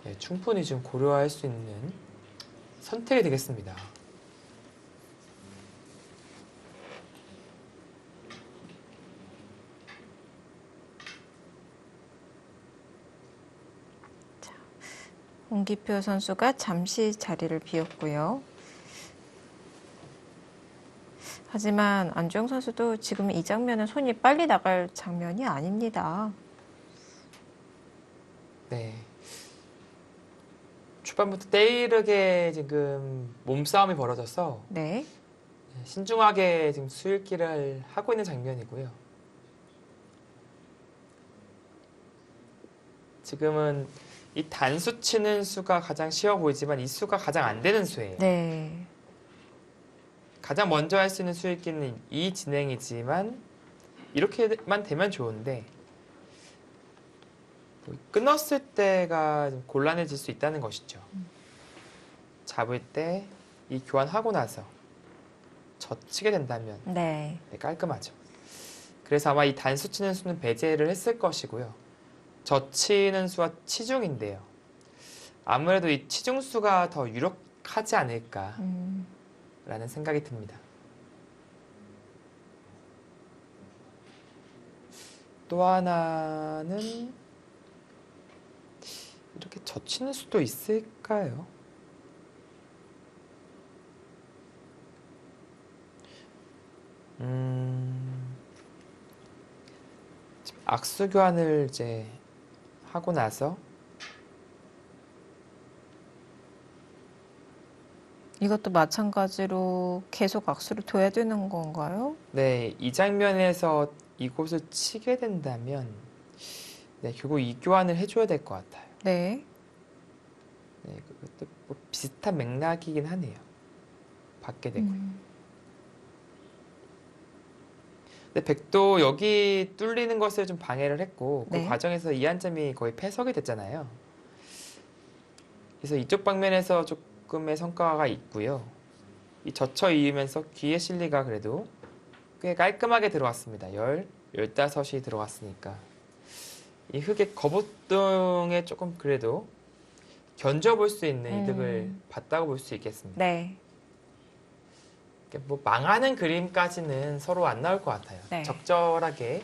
네, 충분히 좀 고려할 수 있는 선택이 되겠습니다. 홍기표 선수가 잠시 자리를 비웠고요. 하지만 안주영 선수도 지금 이 장면은 손이 빨리 나갈 장면이 아닙니다. 네. 초반부터 때이르게 지금 몸싸움이 벌어져서 네. 신중하게 지금 수읽기를 하고 있는 장면이고요. 지금은 이 단수 치는 수가 가장 쉬워 보이지만 이 수가 가장 안 되는 수예요. 네. 가장 먼저 할 수 있는 수읽기는 이 진행이지만 이렇게만 되면 좋은데 끊었을 때가 좀 곤란해질 수 있다는 것이죠. 잡을 때 이 교환하고 나서 젖히게 된다면 네. 네, 깔끔하죠. 그래서 아마 이 단수 치는 수는 배제를 했을 것이고요. 젖히는 수와 치중인데요. 아무래도 이 치중수가 더 유력하지 않을까라는 생각이 듭니다. 또 하나는 이렇게 젖히는 수도 있을까요? 지금 악수 교환을 이제 하고 나서 이것도 마찬가지로 계속 악수를 둬야 되는 건가요? 네, 이 장면에서 이곳을 치게 된다면 네, 결국 이 교환을 해줘야 될 것 같아요. 네. 네, 그것도 뭐 비슷한 맥락이긴 하네요. 받게 되고요. 근데 백도 여기 뚫리는 것을 좀 방해를 했고 그 네. 과정에서 이한점이 거의 패석이 됐잖아요. 그래서 이쪽 방면에서 조금의 성과가 있고요. 이 젖혀 이으면서 귀의 실리가 그래도 꽤 깔끔하게 들어왔습니다. 15이 들어갔으니까. 이 흙의 거북등에 조금 그래도 견뎌볼 수 있는 이득을 봤다고 볼 수 있겠습니다. 네. 뭐 망하는 그림까지는 서로 안 나올 것 같아요. 네. 적절하게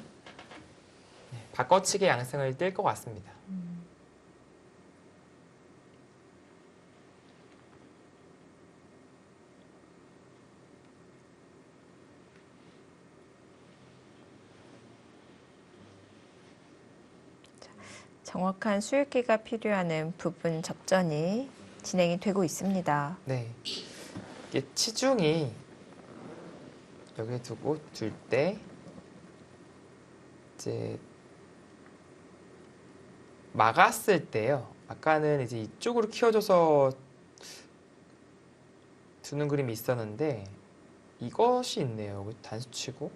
바꿔치기 양상을 띌 것 같습니다. 정확한 수익기가 필요한 부분 접전이 진행이 되고 있습니다. 네. 이게 치중이 여기 두고 둘 때 이제 막았을 때요. 아까는 이제 이쪽으로 키워줘서 두는 그림이 있었는데 이것이 있네요. 여기 단수치고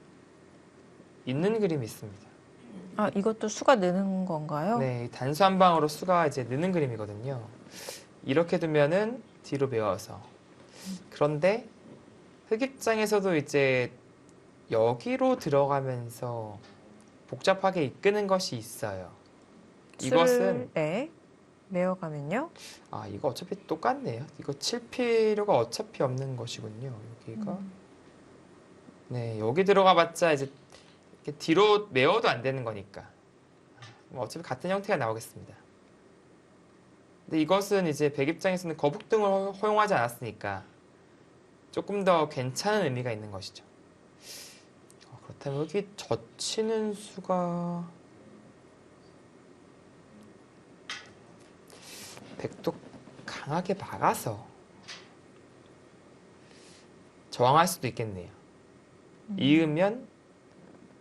있는 그림이 있습니다. 아, 이것도 수가 느는 건가요? 네, 단수 한 방으로 수가 이제 느는 그림이거든요. 이렇게 두면은 뒤로 메워서. 그런데 흑 입장에서도 이제 여기로 들어가면서 복잡하게 이끄는 것이 있어요. 이것은 네. 메어가면요. 아 이거 어차피 똑같네요. 이거 칠 필요가 어차피 없는 것이군요. 여기가 네 여기 들어가봤자 이제 이렇게 뒤로 메워도 안 되는 거니까 뭐 어차피 같은 형태가 나오겠습니다. 근데 이것은 이제 백 입장에서는 거북등을 허용하지 않았으니까 조금 더 괜찮은 의미가 있는 것이죠. 그렇다면 여기 젖히는 수가 백도 강하게 막아서 저항할 수도 있겠네요. 이으면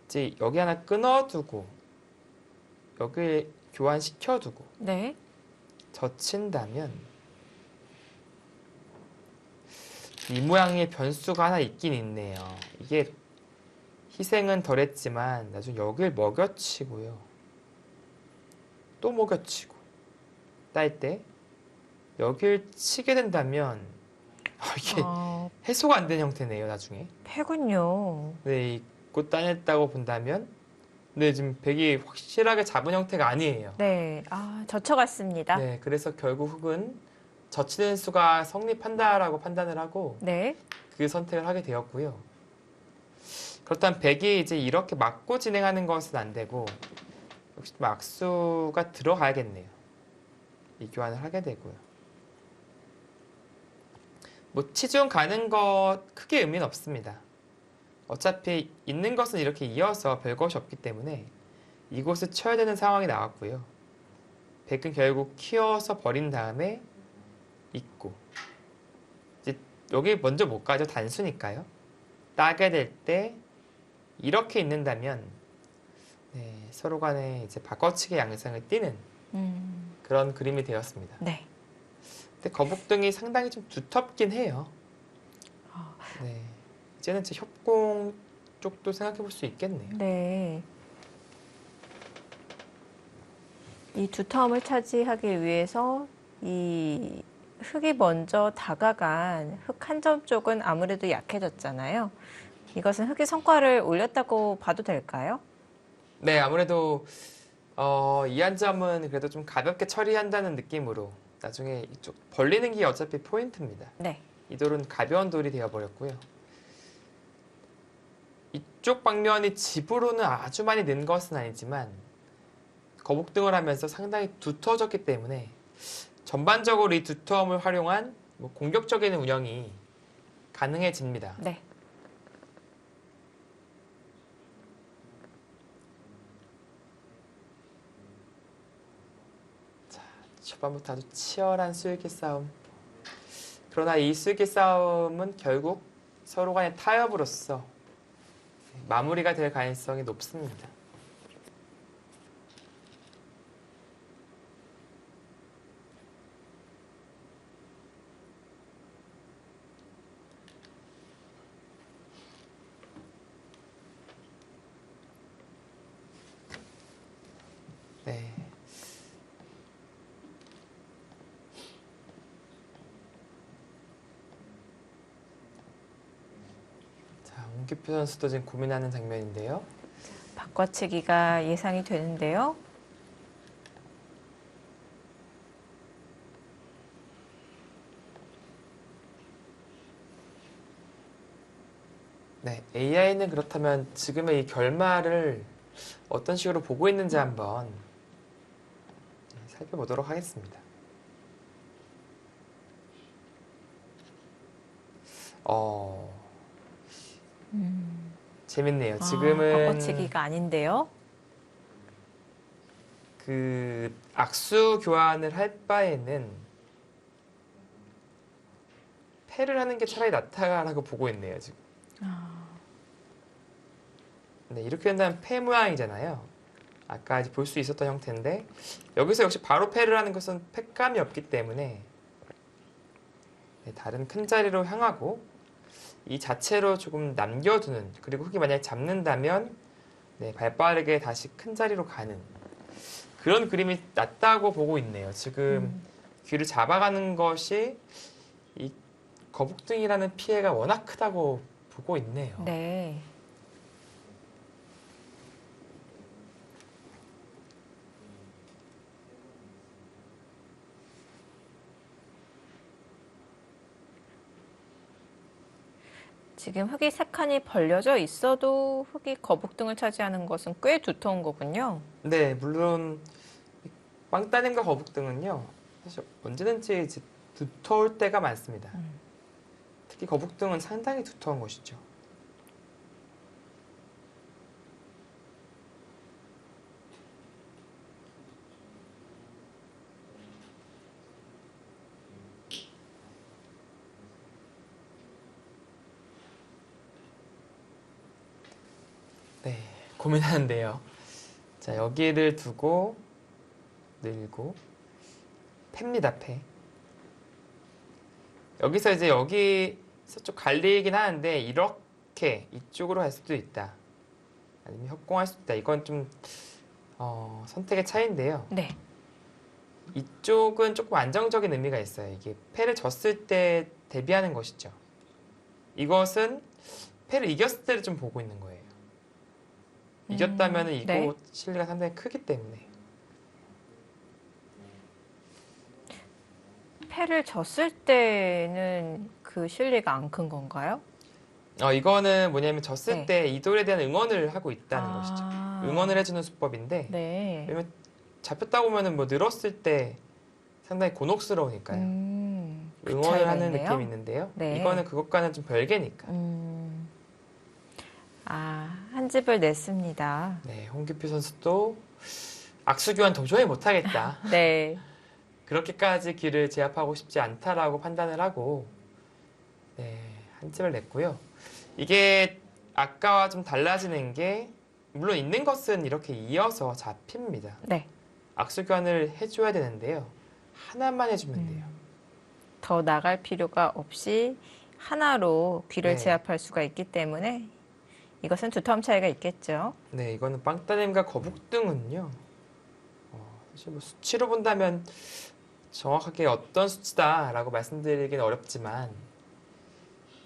이제 여기 하나 끊어두고 여기 교환시켜두고 네. 젖힌다면 이 모양의 변수가 하나 있긴 있네요. 이게 희생은 덜했지만 나중에 여길 먹여치고요. 또 먹여치고 딸 때 여길 치게 된다면 이게 해소가 안 된 형태네요. 나중에. 패군요. 네, 이곳 따냈다고 본다면 네, 지금 백이 확실하게 잡은 형태가 아니에요. 네. 아, 젖혀갔습니다. 네, 그래서 결국 흑은 젖히는 수가 성립한다라고 판단을 하고 네. 그 선택을 하게 되었고요. 그렇다면 백이 이제 이렇게 막고 진행하는 것은 안 되고 역시 막수가 들어가야겠네요. 이 교환을 하게 되고요. 뭐 치중 가는 것 크게 의미는 없습니다. 어차피 있는 것은 이렇게 이어서 별것이 없기 때문에 이곳을 쳐야 되는 상황이 나왔고요. 백은 결국 키워서 버린 다음에 있고 이제 여기 먼저 못 가죠. 단수니까요. 따게 될 때 이렇게 있는다면 네, 서로 간에 이제 바꿔치기 양상을 띠는 그런 그림이 되었습니다. 네. 근데 거북등이 상당히 좀 두텁긴 해요. 네, 이제는 제 협공 쪽도 생각해 볼 수 있겠네요. 네. 이 두터움을 차지하기 위해서 이 흙이 먼저 다가간 흙 한 점 쪽은 아무래도 약해졌잖아요. 이것은 흙의 성과를 올렸다고 봐도 될까요? 네, 아무래도 이 한 점은 그래도 좀 가볍게 처리한다는 느낌으로 나중에 이쪽 벌리는 게 어차피 포인트입니다. 네. 이 돌은 가벼운 돌이 되어버렸고요. 이쪽 방면이 집으로는 아주 많이 는 것은 아니지만 거북등을 하면서 상당히 두터워졌기 때문에 전반적으로 이 두터움을 활용한 뭐 공격적인 운영이 가능해집니다. 네. 초반부터 아주 치열한 수익의 싸움. 그러나 이 수기 싸움은 결국 서로 간의 타협으로써 마무리가 될 가능성이 높습니다. 네. 자, 홍기표 선수도 지금 고민하는 장면인데요. 바꿔치기가 예상이 되는데요. 네, AI는 그렇다면 지금의 이 결말을 어떤 식으로 보고 있는지 한번 살펴보도록 하겠습니다. 재밌네요. 지금은 바꿔치기가 아닌데요. 그 악수 교환을 할 바에는 패를 하는 게 차라리 낫다라고 보고 있네요, 지금. 네, 이렇게 된다면 패 모양이잖아요. 아까 볼 수 있었던 형태인데 여기서 역시 바로 패를 하는 것은 패감이 없기 때문에 네, 다른 큰 자리로 향하고 이 자체로 조금 남겨두는, 그리고 흙이 만약에 잡는다면 네, 발빠르게 다시 큰 자리로 가는 그런 그림이 낫다고 보고 있네요. 지금 귀를 잡아가는 것이 이 거북등이라는 피해가 워낙 크다고 보고 있네요. 네. 지금 흙이 세 칸이 벌려져 있어도 흙이 거북등을 차지하는 것은 꽤 두터운 거군요. 네, 물론 빵따님과 거북등은요, 사실 언제든지 이제 두터울 때가 많습니다. 특히 거북등은 상당히 두터운 것이죠. 네, 고민하는데요. 자, 여기를 두고 늘고 팹니다, 패. 여기서 이제 여기서 좀 갈리긴 하는데 이렇게 이쪽으로 할 수도 있다. 아니면 협공할 수도 있다. 이건 좀 선택의 차이인데요. 네. 이쪽은 조금 안정적인 의미가 있어요. 이게 패를 졌을 때 대비하는 것이죠. 이것은 패를 이겼을 때를 좀 보고 있는 거예요. 이겼다면 이거 네. 실리가 상당히 크기 때문에. 패를 졌을 때는 그 실리가 안 큰 건가요? 이거는 뭐냐면 졌을 네. 때 이돌에 대한 응원을 하고 있다는 것이죠. 응원을 해주는 수법인데 네. 왜냐면 잡혔다고 보면은 뭐 늘었을 때 상당히 곤혹스러우니까요. 그 응원을 차이가 하는 있네요. 느낌이 있는데요. 네. 이거는 그것과는 좀 별개니까. 한 집을 냈습니다. 네, 홍기표 선수도 악수 교환 도저히 못하겠다. 네. 그렇게까지 길을 제압하고 싶지 않다라고 판단을 하고 네, 한 집을 냈고요. 이게 아까와 좀 달라지는 게 물론 있는 것은 이렇게 이어서 잡힙니다. 네. 악수 교환을 해줘야 되는데요. 하나만 해주면 돼요. 더 나갈 필요가 없이 하나로 귀를 네. 제압할 수가 있기 때문에 이것은 두터움 차이가 있겠죠. 네, 이거는 빵따님과 거북등은요. 사실 뭐 수치로 본다면 정확하게 어떤 수치다라고 말씀드리기는 어렵지만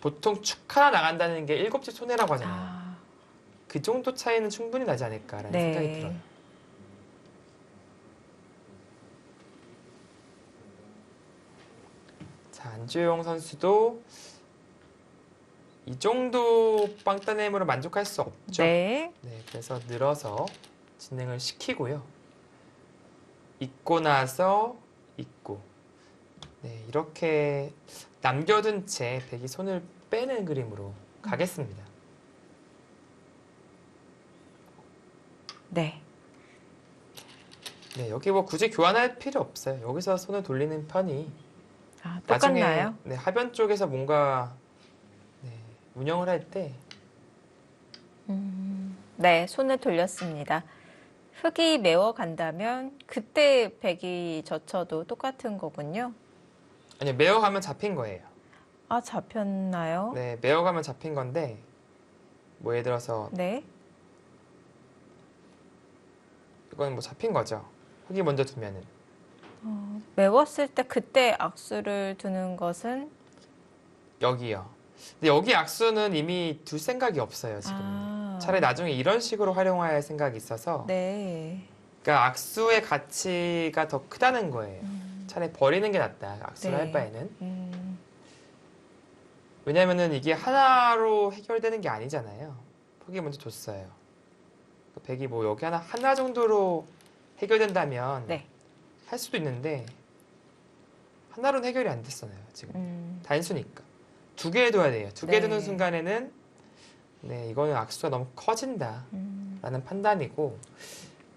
보통 축 하나 나간다는 게 7집 손해라고 하잖아요. 그 정도 차이는 충분히 나지 않을까라는 네. 생각이 들어요. 자, 안주용 선수도 이 정도 빵따냄으로 만족할 수 없죠. 네. 네, 그래서 늘어서 진행을 시키고요. 잊고 나서 잊고. 네, 이렇게 남겨둔 채 백이 손을 빼는 그림으로 가겠습니다. 네. 네, 여기 뭐 굳이 교환할 필요 없어요. 여기서 손을 돌리는 편이 아, 나중에 똑같나요? 네, 하변 쪽에서 뭔가 네, 운영을 할 때 네, 손을 돌렸습니다. 흙이 메워 간다면 그때 백이 젖혀도 똑같은 거군요. 아니요, 메어가면 잡힌 거예요. 아, 잡혔나요? 네, 메어가면 잡힌 건데 뭐 예를 들어서 네. 이건 뭐 잡힌 거죠. 흙이 먼저 두면은 메웠을 때 그때 악수를 두는 것은 여기요. 근데 여기 악수는 이미 둘 생각이 없어요, 지금은. 차라리 나중에 이런 식으로 활용할 생각이 있어서 네. 그러니까 악수의 가치가 더 크다는 거예요. 차라리 버리는 게 낫다. 악수를 할 네. 바에는. 왜냐면은 이게 하나로 해결되는 게 아니잖아요. 흙이 먼저 줬어요. 백이 뭐 여기 하나 정도로 해결된다면 네. 할 수도 있는데 하나로는 해결이 안 됐잖아요, 지금. 단수니까. 두 개 둬야 돼요. 두 개 네. 두는 순간에는 네, 이거는 악수가 너무 커진다라는 판단이고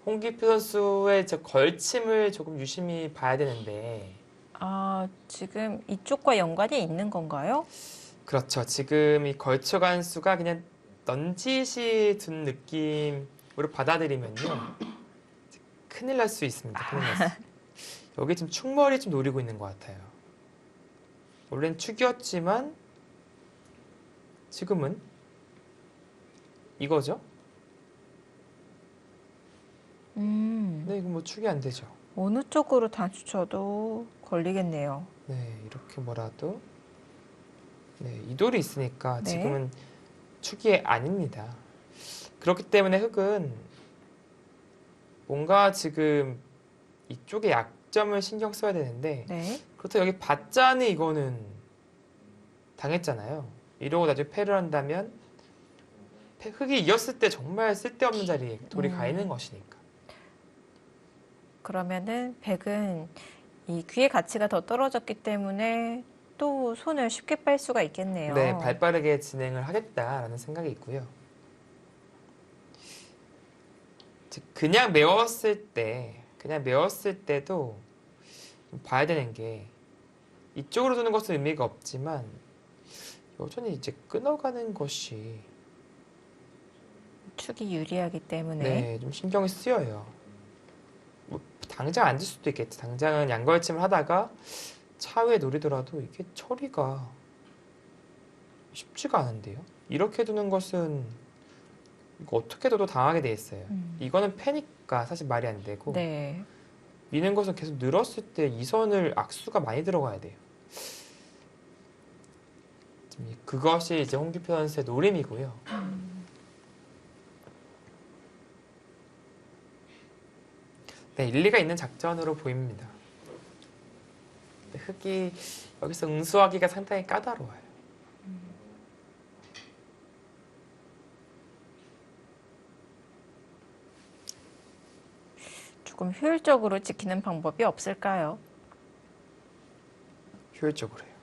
홍기표 선수의 저 걸침을 조금 유심히 봐야 되는데 아, 지금 이쪽과 연관이 있는 건가요? 그렇죠. 지금 이 걸쳐간 수가 그냥 넌지시 둔 느낌으로 받아들이면요. 큰일 날 수 있습니다. 큰일 날 수. 여기 지금 축머리 좀 노리고 있는 것 같아요. 원래는 축이었지만 지금은 이거죠? 네, 이거 뭐 축이 안 되죠. 어느 쪽으로 단추 쳐도 걸리겠네요. 네, 이렇게 뭐라도 네, 이 돌이 있으니까 네. 지금은 축이 아닙니다. 그렇기 때문에 흙은 뭔가 지금 이쪽에 약점을 신경 써야 되는데 네. 그렇다고 여기 받자니 이거는 당했잖아요. 이러고 나중에 패를 한다면 흙이 이겼을 때 정말 쓸데없는 자리에 돌이 가 있는 것이니까. 그러면은 백은 이 귀의 가치가 더 떨어졌기 때문에 또 손을 쉽게 빨 수가 있겠네요. 네, 발빠르게 진행을 하겠다라는 생각이 있고요. 즉, 그냥 메웠을 때도 좀 봐야 되는 게 이쪽으로 두는 것은 의미가 없지만 여전히 이제 끊어가는 것이 축이 유리하기 때문에. 네, 좀 신경이 쓰여요. 뭐 당장 앉을 수도 있겠지. 당장은 양걸침을 하다가 차후에 노리더라도 이게 처리가 쉽지가 않은데요. 이렇게 두는 것은 이거 어떻게 둬도 당하게 돼 있어요. 이거는 패니까 사실 말이 안 되고 네. 미는 것은 계속 늘었을 때 이 선을 악수가 많이 들어가야 돼요. 그것이 이제 홍기표 선수의 노림이고요. 네, 일리가 있는 작전으로 보입니다. 흙이 여기서 응수하기가 상당히 까다로워요. 조금 효율적으로 지키는 방법이 없을까요? 효율적으로요.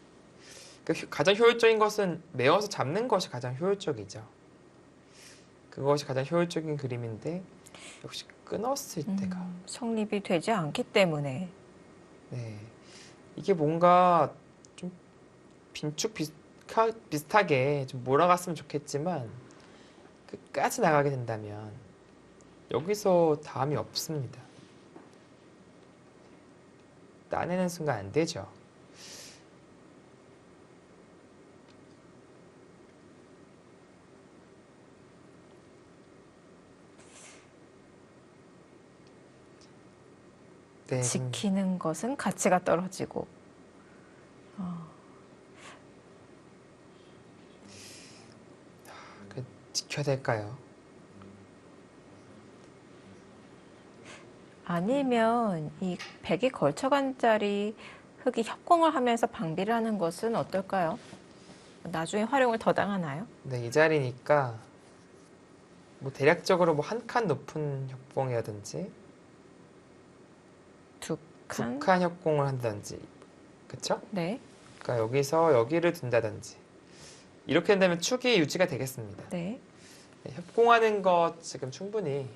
그러니까 가장 효율적인 것은 메어서 잡는 것이 가장 효율적이죠. 그것이 가장 효율적인 그림인데 역시 끊었을 때가 성립이 되지 않기 때문에. 네, 이게 뭔가 좀 빈축 비슷하게 좀 몰아갔으면 좋겠지만 끝까지 나가게 된다면 여기서 다음이 없습니다. 따내는 순간 안 되죠. 네, 지키는 것은 가치가 떨어지고. 지켜야 될까요? 아니면 이 백이 걸쳐간 자리 흙이 협공을 하면서 방비를 하는 것은 어떨까요? 나중에 활용을 더 당하나요? 네, 이 자리니까 뭐 대략적으로 뭐 한 칸 높은 협공이라든지 두 두 칸? 칸 협공을 한다든지 그쵸? 네. 그러니까 여기서 여기를 둔다든지 이렇게 된다면 축이 유지가 되겠습니다. 네. 네, 협공하는 것 지금 충분히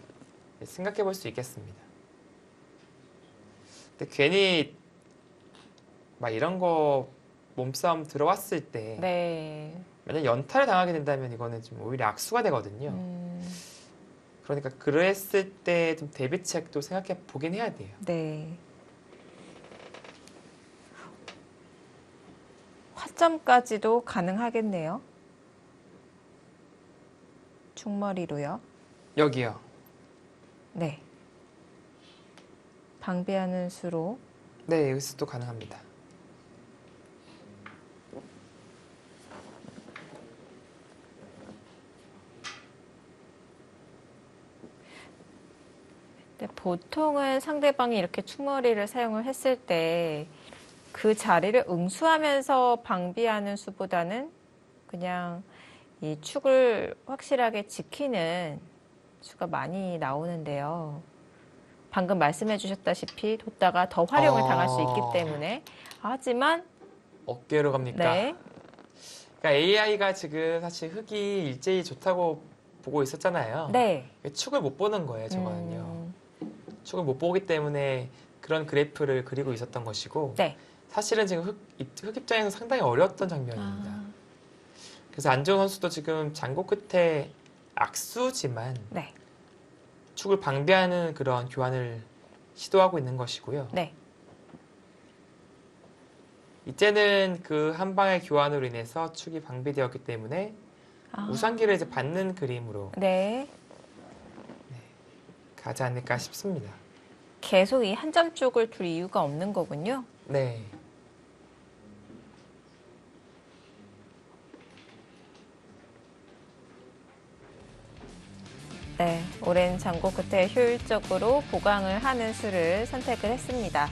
생각해 볼 수 있겠습니다. 근데 괜히 막 이런 거 몸싸움 들어왔을 때 네. 만약 연타를 당하게 된다면 이거는 좀 오히려 악수가 되거든요. 그러니까 그랬을 때 좀 대비책도 생각해 보긴 해야 돼요. 네. 화점까지도 가능하겠네요. 중머리로요. 여기요. 네. 방비하는 수로. 네, 여기서도 가능합니다. 근데 보통은 상대방이 이렇게 충머리를 사용을 했을 때 그 자리를 응수하면서 방비하는 수보다는 그냥 이 축을 확실하게 지키는 수가 많이 나오는데요. 방금 말씀해 주셨다시피 뒀다가 더 활용을 당할 수 있기 때문에. 하지만 어깨로 갑니까? 네. 그러니까 AI가 지금 사실 흙이 일제히 좋다고 보고 있었잖아요. 네. 축을 못 보는 거예요, 저거는요. 축을 못 보기 때문에 그런 그래프를 그리고 있었던 것이고 네. 사실은 지금 흙 입장에서 상당히 어려웠던 장면입니다. 아, 그래서 안정호 선수도 지금 장고 끝에 악수지만 네. 축을 방비하는 그런 교환을 시도하고 있는 것이고요. 네. 이제는 그 한 방의 교환으로 인해서 축이 방비되었기 때문에 아, 우상기를 이제 받는 그림으로 네. 가지 않을까 싶습니다. 계속 이 한 점 쪽을 둘 이유가 없는 거군요. 네. 네, 오랜 장고 끝에 효율적으로 보강을 하는 수를 선택을 했습니다.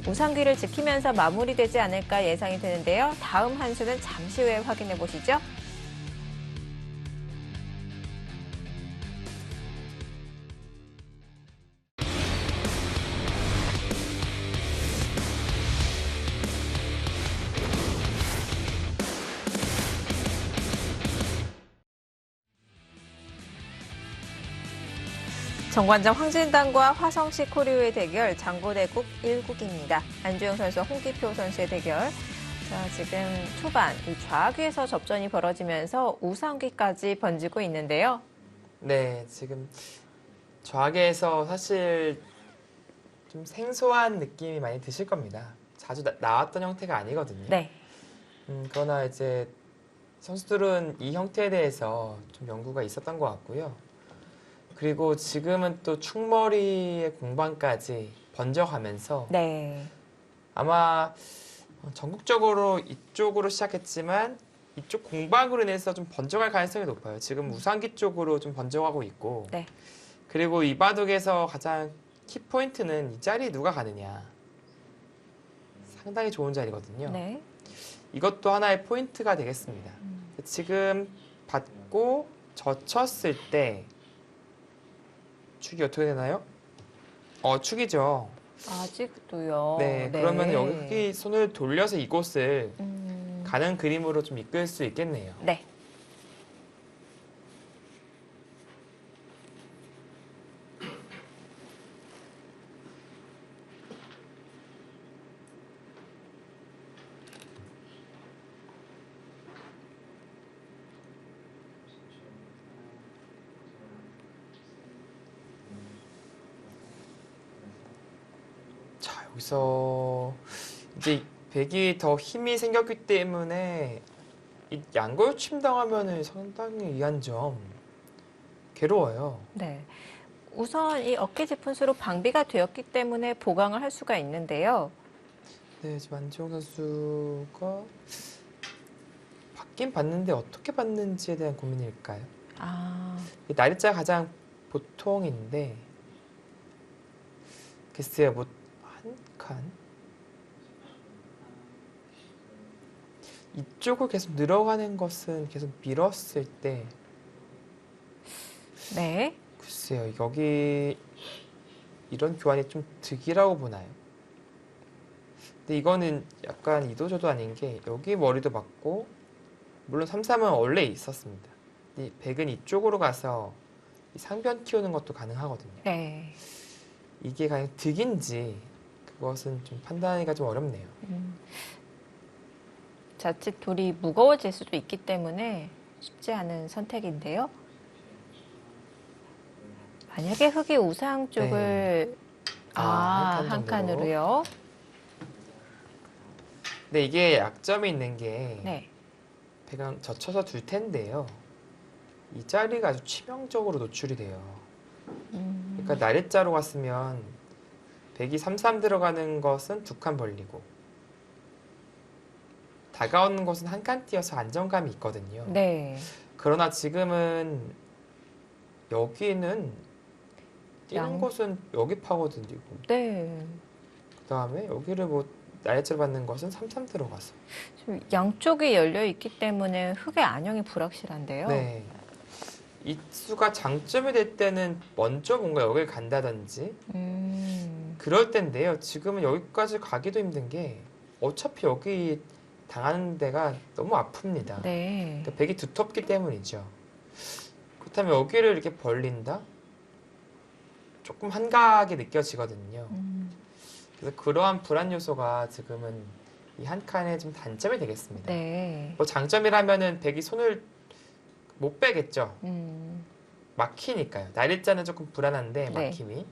우상귀를 지키면서 마무리되지 않을까 예상이 되는데요. 다음 한 수는 잠시 후에 확인해 보시죠. 정관장 황진단과 화성시 코리오의 대결 장고대국 1국입니다. 안주영 선수와 홍기표 선수의 대결. 자, 지금 초반 이 좌귀에서 접전이 벌어지면서 우상귀까지 번지고 있는데요. 네, 지금 좌계에서 사실 좀 생소한 느낌이 많이 드실 겁니다. 자주 나왔던 형태가 아니거든요. 네. 그러나 이제 선수들은 이 형태에 대해서 좀 연구가 있었던 것 같고요. 그리고 지금은 또 축머리의 공방까지 번져가면서 네. 아마 전국적으로 이쪽으로 시작했지만 이쪽 공방으로 인해서 좀 번져갈 가능성이 높아요. 지금 우상기 쪽으로 좀 번져가고 있고 네. 그리고 이 바둑에서 가장 키포인트는 이 자리에 누가 가느냐. 상당히 좋은 자리거든요. 네. 이것도 하나의 포인트가 되겠습니다. 지금 받고 젖혔을 때 축이 어떻게 되나요? 축이죠. 아직도요. 네, 그러면 여기 손을 돌려서 이곳을 가는 그림으로 좀 이끌 수 있겠네요. 네. 자, 여기서 이제 백이 더 힘이 생겼기 때문에 이 양골침 당하면은 상당히 이한점 괴로워요. 네. 우선 이 어깨 짚은 수로 방비가 되었기 때문에 보강을 할 수가 있는데요. 네, 지금 안지용 선수가 받긴 받는데 어떻게 받는지에 대한 고민일까요? 아, 이 날짜가 가장 보통인데 글쎄요, 뭐 한 칸? 이쪽을 계속 늘어가는 것은 계속 밀었을 때 네. 글쎄요, 여기 이런 교환이 좀 득이라고 보나요? 근데 이거는 약간 이도저도 아닌 게 여기 머리도 맞고 물론 3-3은 원래 있었습니다. 이 백은 이쪽으로 가서 이 상변 키우는 것도 가능하거든요. 네. 이게 과연 득인지 그것은 좀 판단하기가 좀 어렵네요. 자칫 돌이 무거워질 수도 있기 때문에 쉽지 않은 선택인데요. 만약에 흙이 우상 쪽을 한 한 칸 정도로. 칸으로요. 근데 이게 약점이 있는 게 네. 배경 젖혀서 둘 텐데요. 이 자리가 아주 치명적으로 노출이 돼요. 그러니까 나랫자로 갔으면 백이 3-3 들어가는 것은 두 칸 벌리고 다가오는 것은 한 칸 띄어서 안정감이 있거든요. 네. 그러나 지금은 여기는 뛰는 양- 것은 여기 파고들리고 네. 그 다음에 여기를 뭐 나랫자로 받는 것은 3-3 들어가서 지금 양쪽이 열려 있기 때문에 흙의 안형이 불확실한데요. 네. 이 수가 장점이 될 때는 먼저 뭔가 여기를 간다든지 그럴 텐데요. 지금은 여기까지 가기도 힘든 게 어차피 여기 당하는 데가 너무 아픕니다. 네. 그러니까 백이 두텁기 때문이죠. 그렇다면 여기를 이렇게 벌린다? 조금 한가하게 느껴지거든요. 그래서 그러한 불안 요소가 지금은 이 한 칸의 좀 단점이 되겠습니다. 네. 뭐 장점이라면은 백이 손을 못 빼겠죠. 막히니까요. 날일자는 조금 불안한데 네. 막힘이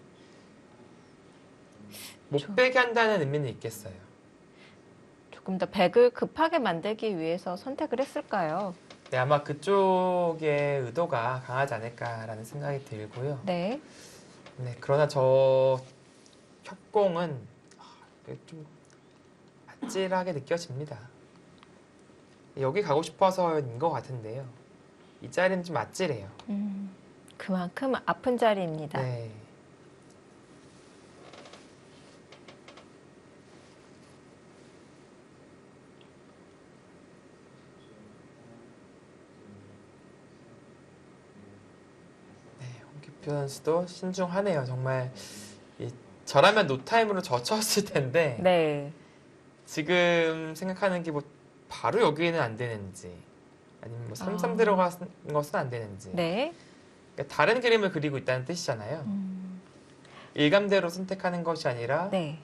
못 빼게 한다는 의미는 있겠어요. 조금 더 백을 급하게 만들기 위해서 선택을 했을까요? 네, 아마 그쪽의 의도가 강하지 않을까라는 생각이 들고요. 네. 네, 그러나 저 협공은 좀 아찔하게 느껴집니다. 여기 가고 싶어서인 것 같은데요. 이 자리는 좀 아찔해요. 그만큼 아픈 자리입니다. 네. 홍기표 선수도 신중하네요. 정말 저라면 노타임으로 젖혔을 텐데 네. 지금 생각하는 게 뭐 바로 여기는 안 되는지 아니면 뭐 3-3 들어간 것은 안 되는지 네. 그러니까 다른 그림을 그리고 있다는 뜻이잖아요. 일감대로 선택하는 것이 아니라 네.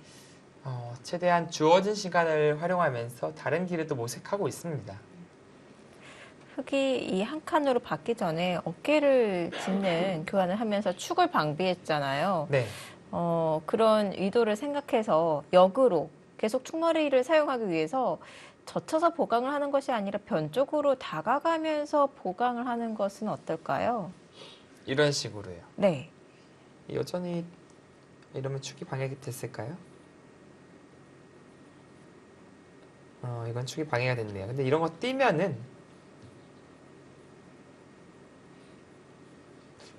최대한 주어진 시간을 활용하면서 다른 길을 또 모색하고 있습니다. 흙이 이 한 칸으로 받기 전에 어깨를 짚는 교환을 하면서 축을 방비했잖아요. 네. 그런 의도를 생각해서 역으로 계속 축머리를 사용하기 위해서 젖혀서 보강을 하는 것이 아니라 변 쪽으로 다가가면서 보강을 하는 것은 어떨까요? 이런 식으로요. 네. 여전히 이러면 축이 방해가 됐을까요? 이건 축이 방해가 됐네요. 근데 이런 거 띄면은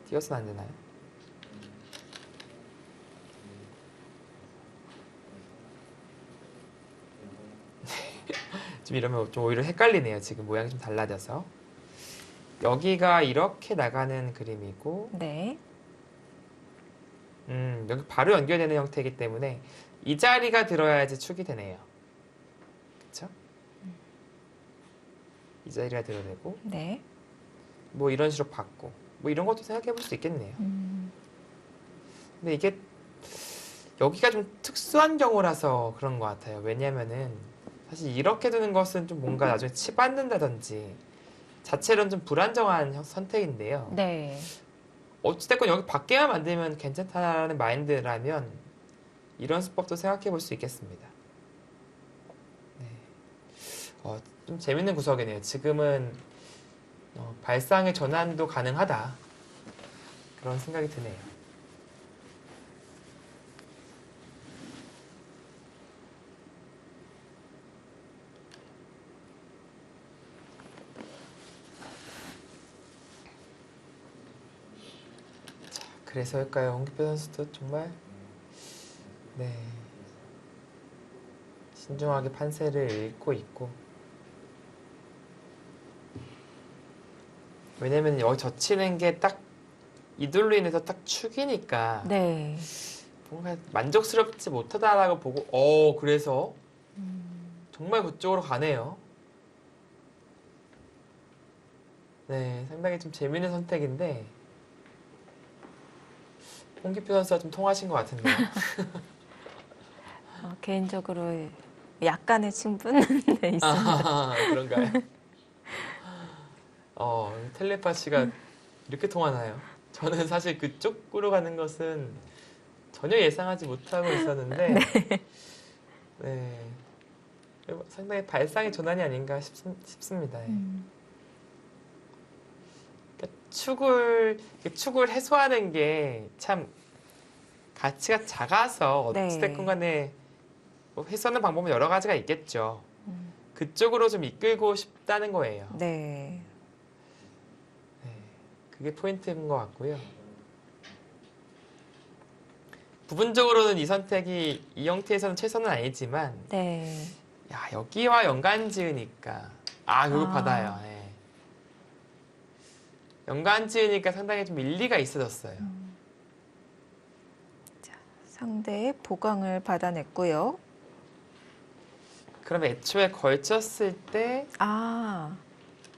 띄어서는 안 되나요? 좀 이러면 좀 오히려 헷갈리네요. 지금 모양이 좀 달라져서. 여기가 이렇게 나가는 그림이고 네. 여기 바로 연결되는 형태이기 때문에 이 자리가 들어야지 축이 되네요. 그쵸? 이 자리가 들어야 되고 네. 뭐 이런 식으로 받고 뭐 이런 것도 생각해 볼 수 있겠네요. 근데 이게 여기가 좀 특수한 경우라서 그런 것 같아요. 왜냐면은 사실 이렇게 두는 것은 좀 뭔가 나중에 치받는다든지 자체로는 좀 불안정한 선택인데요. 네. 어찌됐건 여기 밖에만 만들면 괜찮다는 마인드라면 이런 수법도 생각해 볼 수 있겠습니다. 네. 좀 재밌는 구석이네요. 지금은 발상의 전환도 가능하다. 그런 생각이 드네요. 그래서일까요? 홍기표 선수도 정말 네 신중하게 판세를 읽고 있고 왜냐면 여기 젖히는 게 딱 이돌로 인해서 딱 축이니까 네. 뭔가 만족스럽지 못하다라고 보고 그래서 정말 그쪽으로 가네요. 네 상당히 좀 재밌는 선택인데 홍기표 선수가 좀 통하신 것 같은데요. 개인적으로 약간의 친분은 네, 있습니다. 아, 그런가요? 텔레파시가 이렇게 통하나요? 저는 사실 그쪽으로 가는 것은 전혀 예상하지 못하고 있었는데, 네. 상당히 발상의 전환이 아닌가 싶습니다. 예. 그러니까 축을 해소하는 게 참 가치가 작아서 네. 어찌됐건 간에 뭐 해소하는 방법은 여러 가지가 있겠죠. 그쪽으로 좀 이끌고 싶다는 거예요. 네. 네, 그게 포인트인 것 같고요. 부분적으로는 이 선택이 이 형태에서는 최선은 아니지만, 네. 야, 여기와 연관 지으니까, 결국 아. 받아요. 네. 연관 지으니까 상당히 좀 일리가 있어졌어요. 상대의 보강을 받아냈고요. 그럼 애초에 걸쳤을 때,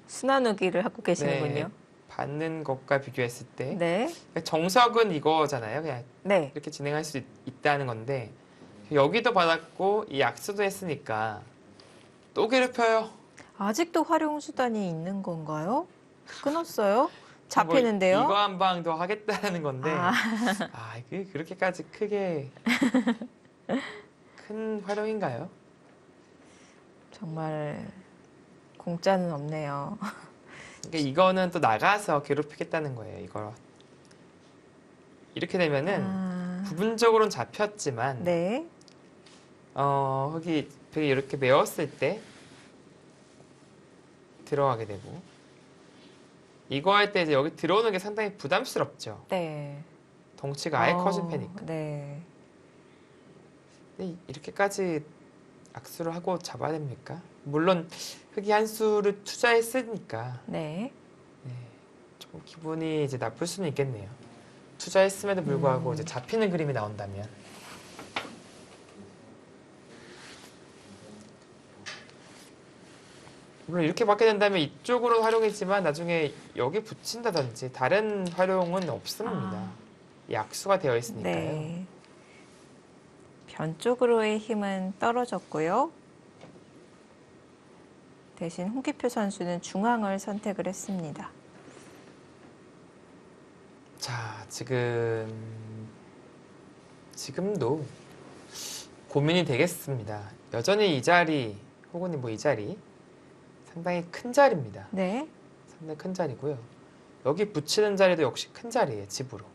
수나누기를 하고 계시는군요. 네, 받는 것과 비교했을 때, 네. 그러니까 정석은 이거잖아요. 그냥 네. 이렇게 진행할 수 있다는 건데, 여기도 받았고, 이 약수도 했으니까, 또 괴롭혀요. 아직도 활용 수단이 있는 건가요? 끊었어요? 잡히는데요? 뭐 이거 한 방 더 하겠다는 건데, 아. 이게 그렇게까지 크게 큰 활용인가요? 정말 공짜는 없네요. 그러니까 이거는 또 나가서 괴롭히겠다는 거예요. 이거 이렇게 되면은 부분적으로는 잡혔지만, 네. 흙이 벽에 이렇게 메웠을 때 들어가게 되고, 이거 할 때 이제 여기 들어오는 게 상당히 부담스럽죠. 네. 덩치가 아예 커진 편이니까. 네. 근데 이렇게까지 악수를 하고 잡아야 됩니까? 물론 흙이 한 수를 투자했으니까 네. 조금 기분이 이제 나쁠 수는 있겠네요. 투자했음에도 불구하고 이제 잡히는 그림이 나온다면. 물론 이렇게 받게 된다면 이쪽으로 활용이지만 나중에 여기 붙인다든지 다른 활용은 없습니다. 이 악수가 되어 있으니까요. 네. 변 쪽으로의 힘은 떨어졌고요. 대신 홍기표 선수는 중앙을 선택을 했습니다. 자, 지금도 고민이 되겠습니다. 여전히 이 자리, 혹은 뭐 이 자리, 상당히 큰 자리입니다. 네. 상당히 큰 자리고요. 여기 붙이는 자리도 역시 큰 자리예요, 집으로.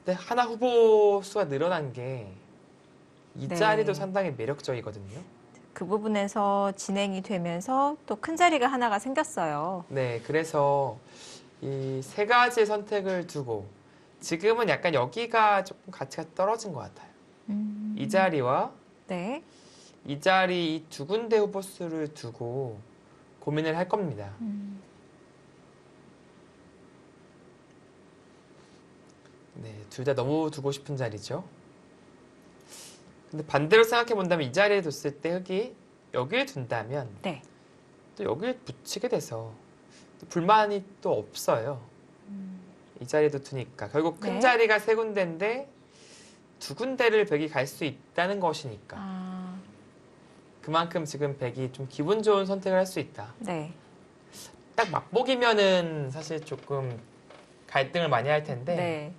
근데 하나 후보 수가 늘어난 게 이 네. 자리도 상당히 매력적이거든요. 그 부분에서 진행이 되면서 또 큰 자리가 하나가 생겼어요. 네, 그래서 이 세 가지의 선택을 두고 지금은 약간 여기가 조금 가치가 떨어진 것 같아요. 이 자리와 네. 이 자리 이 두 군데 후보 수를 두고 고민을 할 겁니다. 네, 둘 다 너무 두고 싶은 자리죠. 근데 반대로 생각해 본다면 이 자리에 뒀을 때 흙이 여기에 둔다면 네. 또 여기에 붙이게 돼서 또 불만이 또 없어요. 이 자리도 두니까 결국 큰 네. 자리가 세 군데인데 두 군데를 백이 갈 수 있다는 것이니까 그만큼 지금 백이 좀 기분 좋은 선택을 할 수 있다. 네. 딱 맛보기면은 사실 조금 갈등을 많이 할 텐데 네.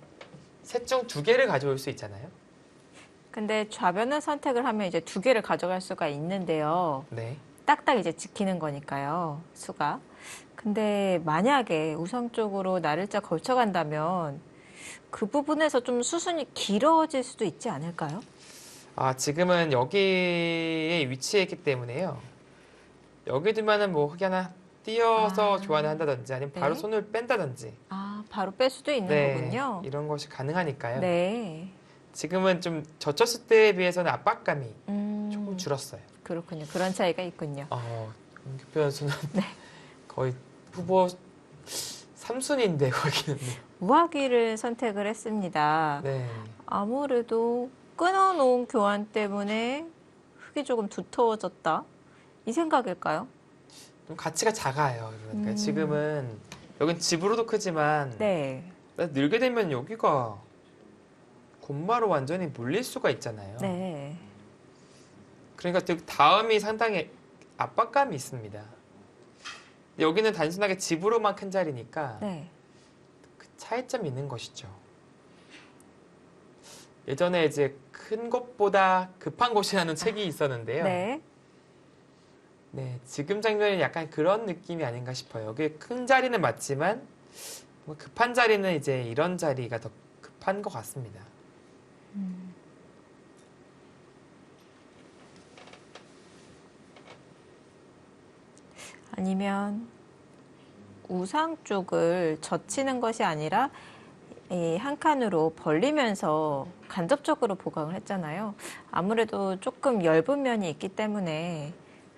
셋 중 두 개를 가져올 수 있잖아요. 근데 좌변을 선택을 하면 이제 두 개를 가져갈 수가 있는데요. 네. 딱딱 이제 지키는 거니까요, 수가. 근데 만약에 우성 쪽으로 날일자 걸쳐간다면 그 부분에서 좀 수순이 길어질 수도 있지 않을까요? 지금은 여기에 위치해 있기 때문에요. 여기 두면은 뭐 흙이 하나 띄어서 교환을 한다든지 아니면 바로 네. 손을 뺀다든지 바로 뺄 수도 있는 거군요. 이런 것이 가능하니까요. 네. 지금은 좀 젖혔을 때에 비해서는 압박감이 조금 음, 줄었어요. 그렇군요. 그런 차이가 있군요. 홍규표 선수는 거의 후보 3순위인데 거기는. 우하기를 선택을 했습니다. 네. 아무래도 끊어놓은 교환 때문에 흙이 조금 두터워졌다. 이 생각일까요? 좀 가치가 작아요. 그러니까 지금은 여긴 집으로도 크지만 네. 늘게 되면 여기가 곤마로 완전히 물릴 수가 있잖아요. 네. 그러니까 그 다음이 상당히 압박감이 있습니다. 여기는 단순하게 집으로만 큰 자리니까 네. 그 차이점이 있는 것이죠. 예전에 이제 큰 곳보다 급한 곳이라는 책이 있었는데요. 네. 네, 지금 장면이 약간 그런 느낌이 아닌가 싶어요. 여기 큰 자리는 맞지만 뭔가 급한 자리는 이제 이런 자리가 더 급한 것 같습니다. 아니면 우상 쪽을 젖히는 것이 아니라 이 한 칸으로 벌리면서 간접적으로 보강을 했잖아요. 아무래도 조금 엷은 면이 있기 때문에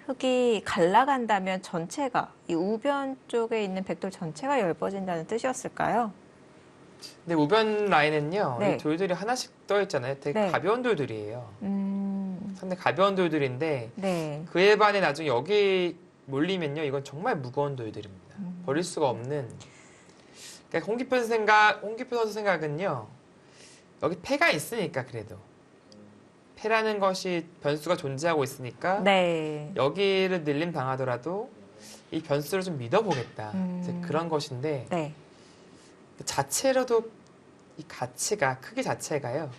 흙이 갈라간다면 전체가 이 우변 쪽에 있는 백돌 전체가 엷어진다는 뜻이었을까요? 근데 우변 라인은요, 네. 이 돌들이 하나씩 떠 있잖아요. 되게 네. 가벼운 돌들이에요. 음, 상당히 가벼운 돌들인데 네. 그에 반해 나중에 여기 몰리면요, 이건 정말 무거운 돌들입니다. 버릴 수가 없는. 그러니까 홍기표 선수 생각은요, 여기 패가 있으니까 그래도 패라는 것이 변수가 존재하고 있으니까 네. 여기를 늘림 당하더라도 이 변수를 좀 믿어보겠다. 이제 그런 것인데 네. 그 자체로도 이 가치가 크기 자체가요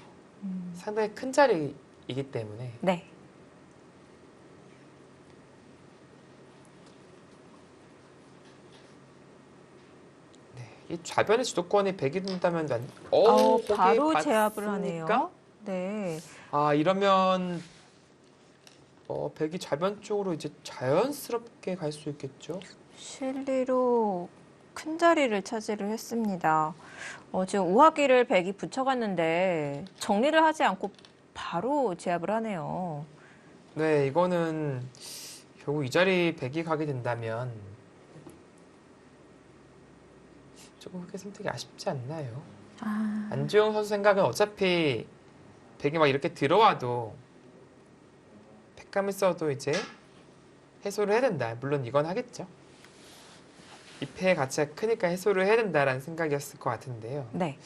상당히 큰 자리이기 때문에 네. 이 좌변의 주도권이 100이 된다면 바로 거기 제압을 봤습니까? 하네요. 네. 아 이러면 100이 좌변 쪽으로 이제 자연스럽게 갈 수 있겠죠? 실리로 큰 자리를 차지를 했습니다. 지금 우하기를 백이 붙여갔는데 정리를 하지 않고 바로 제압을 하네요. 네, 이거는 결국 이 자리 100이 가게 된다면 조금 그렇게 선택이 아쉽지 않나요? 안주영 선수 생각은 어차피 100이 막 이렇게 들어와도 팩감을 써도 이제 해소를 해야 된다. 물론 이건 하겠죠. 이 패의 가치가 크니까 해소를 해야 된다라는 생각이었을 것 같은데요. 네.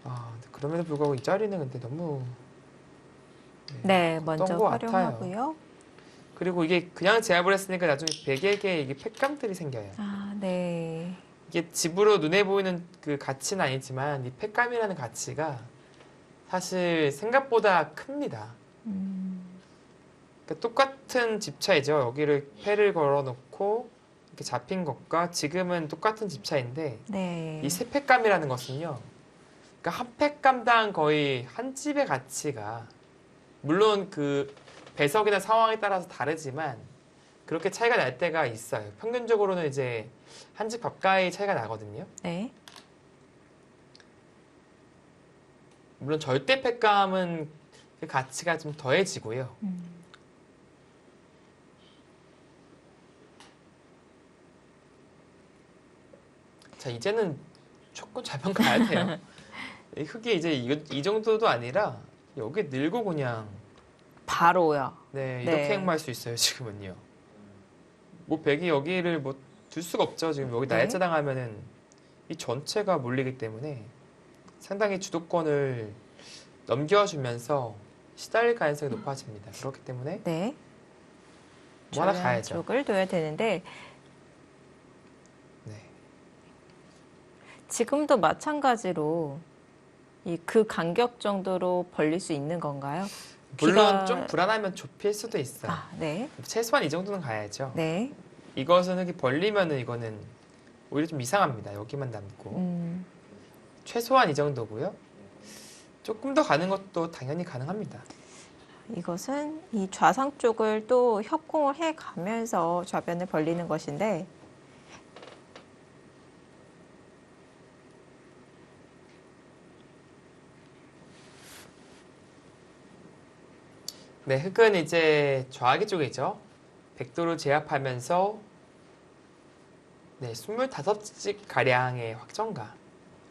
근데 그럼에도 불구하고 이 자리는 근데 너무 네, 먼저 것 같아요. 활용하고요. 그리고 이게 그냥 제압을 했으니까 나중에 100에게 이게 팩감들이 생겨요. 네. 이게 집으로 눈에 보이는 그 가치는 아니지만 이 팩감이라는 가치가 사실 생각보다 큽니다. 그러니까 똑같은 집 차이죠. 여기를 패를 걸어놓고 이렇게 잡힌 것과 지금은 똑같은 집 차인데 네. 이 세 팩감이라는 것은요. 그러니까 한 팩감당 거의 한 집의 가치가 물론 그 배석이나 상황에 따라서 다르지만 그렇게 차이가 날 때가 있어요. 평균적으로는 이제 한 집 가까이 차이가 나거든요. 네. 물론 절대 팩감은 그 가치가 좀 더해지고요. 자, 이제는 조금 잡아 가야 돼요. 이 흙이 이제 이 정도도 아니라 여기 늘고 그냥 바로요. 네, 네. 이렇게 행마할 수 있어요, 지금은요. 뭐 백이 여기를 뭐 둘 수가 없죠. 지금 여기 네. 날짜 당하면은 이 전체가 몰리기 때문에 상당히 주도권을 넘겨주면서 시달릴 가능성이 높아집니다. 그렇기 때문에 네. 뭐 하나 주변 가야죠. 쪽을 둬야 되는데 네. 지금도 마찬가지로 그 간격 정도로 벌릴 수 있는 건가요? 물론 좀 불안하면 좁힐 수도 있어요. 네. 최소한 이 정도는 가야죠. 네. 이것은 이렇게 벌리면은 이거는 오히려 좀 이상합니다. 여기만 남고. 최소한 이 정도고요. 조금 더 가는 것도 당연히 가능합니다. 이것은 이 좌상 쪽을 또 협공을 해 가면서 좌변을 벌리는 것인데 네, 흙은 이제 좌하기 쪽이죠. 백도를 제압하면서 네, 25집 가량의 확정가를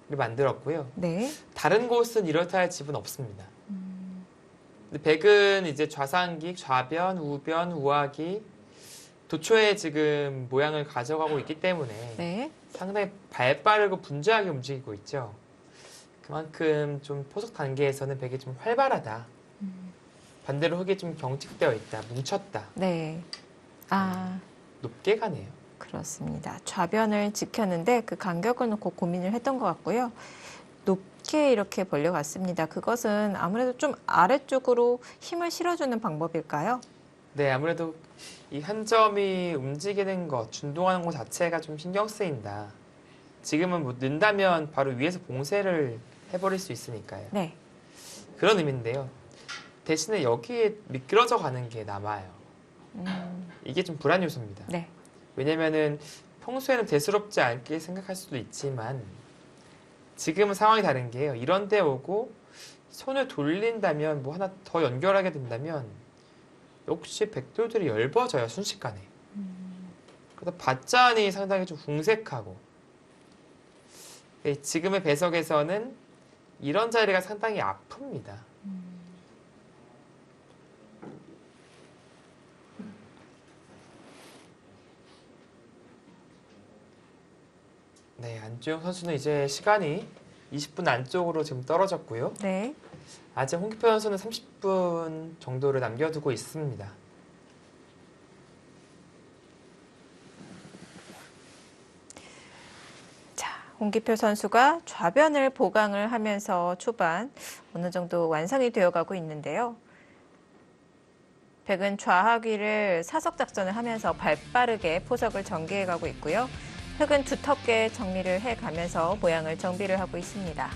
만들었고요. 네. 다른 곳은 이렇다 할 집은 없습니다. 근데 백은 이제 좌상기, 좌변, 우변, 우하기 도초에 지금 모양을 가져가고 있기 때문에 네. 상당히 발빠르고 분주하게 움직이고 있죠. 그만큼 좀 포석 단계에서는 백이 좀 활발하다. 반대로 흙이 좀 경직되어 있다, 뭉쳤다. 네. 아, 높게 가네요. 그렇습니다. 좌변을 지켰는데 그 간격을 놓고 고민을 했던 것 같고요. 높게 이렇게 벌려갔습니다. 그것은 아무래도 좀 아래쪽으로 힘을 실어주는 방법일까요? 네, 아무래도 이 한 점이 움직이는 것, 준동하는 것 자체가 좀 신경 쓰인다. 지금은 뭐 는다면 바로 위에서 봉쇄를 해버릴 수 있으니까요. 네. 그런 의미인데요. 대신에 여기에 미끄러져 가는 게 남아요. 이게 좀 불안 요소입니다. 네. 왜냐면은 평소에는 대수롭지 않게 생각할 수도 있지만 지금은 상황이 다른 게요. 이런 데 오고 손을 돌린다면 뭐 하나 더 연결하게 된다면 역시 백돌들이 얇아져요. 순식간에. 그래서 밭잔이 상당히 좀 궁색하고 지금의 배석에서는 이런 자리가 상당히 아픕니다. 네, 안주영 선수는 이제 시간이 20분 안쪽으로 지금 떨어졌고요. 네. 아직 홍기표 선수는 30분 정도를 남겨두고 있습니다. 자, 홍기표 선수가 좌변을 보강을 하면서 초반 어느 정도 완성이 되어가고 있는데요. 백은 좌하귀를 사석 작전을 하면서 발빠르게 포석을 전개해가고 있고요. 흙은 두텁게 정리를 해가면서 모양을 정비를 하고 있습니다.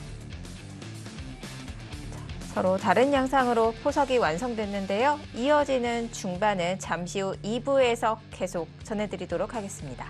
서로 다른 양상으로 포석이 완성됐는데요. 이어지는 중반은 잠시 후 2부에서 계속 전해드리도록 하겠습니다.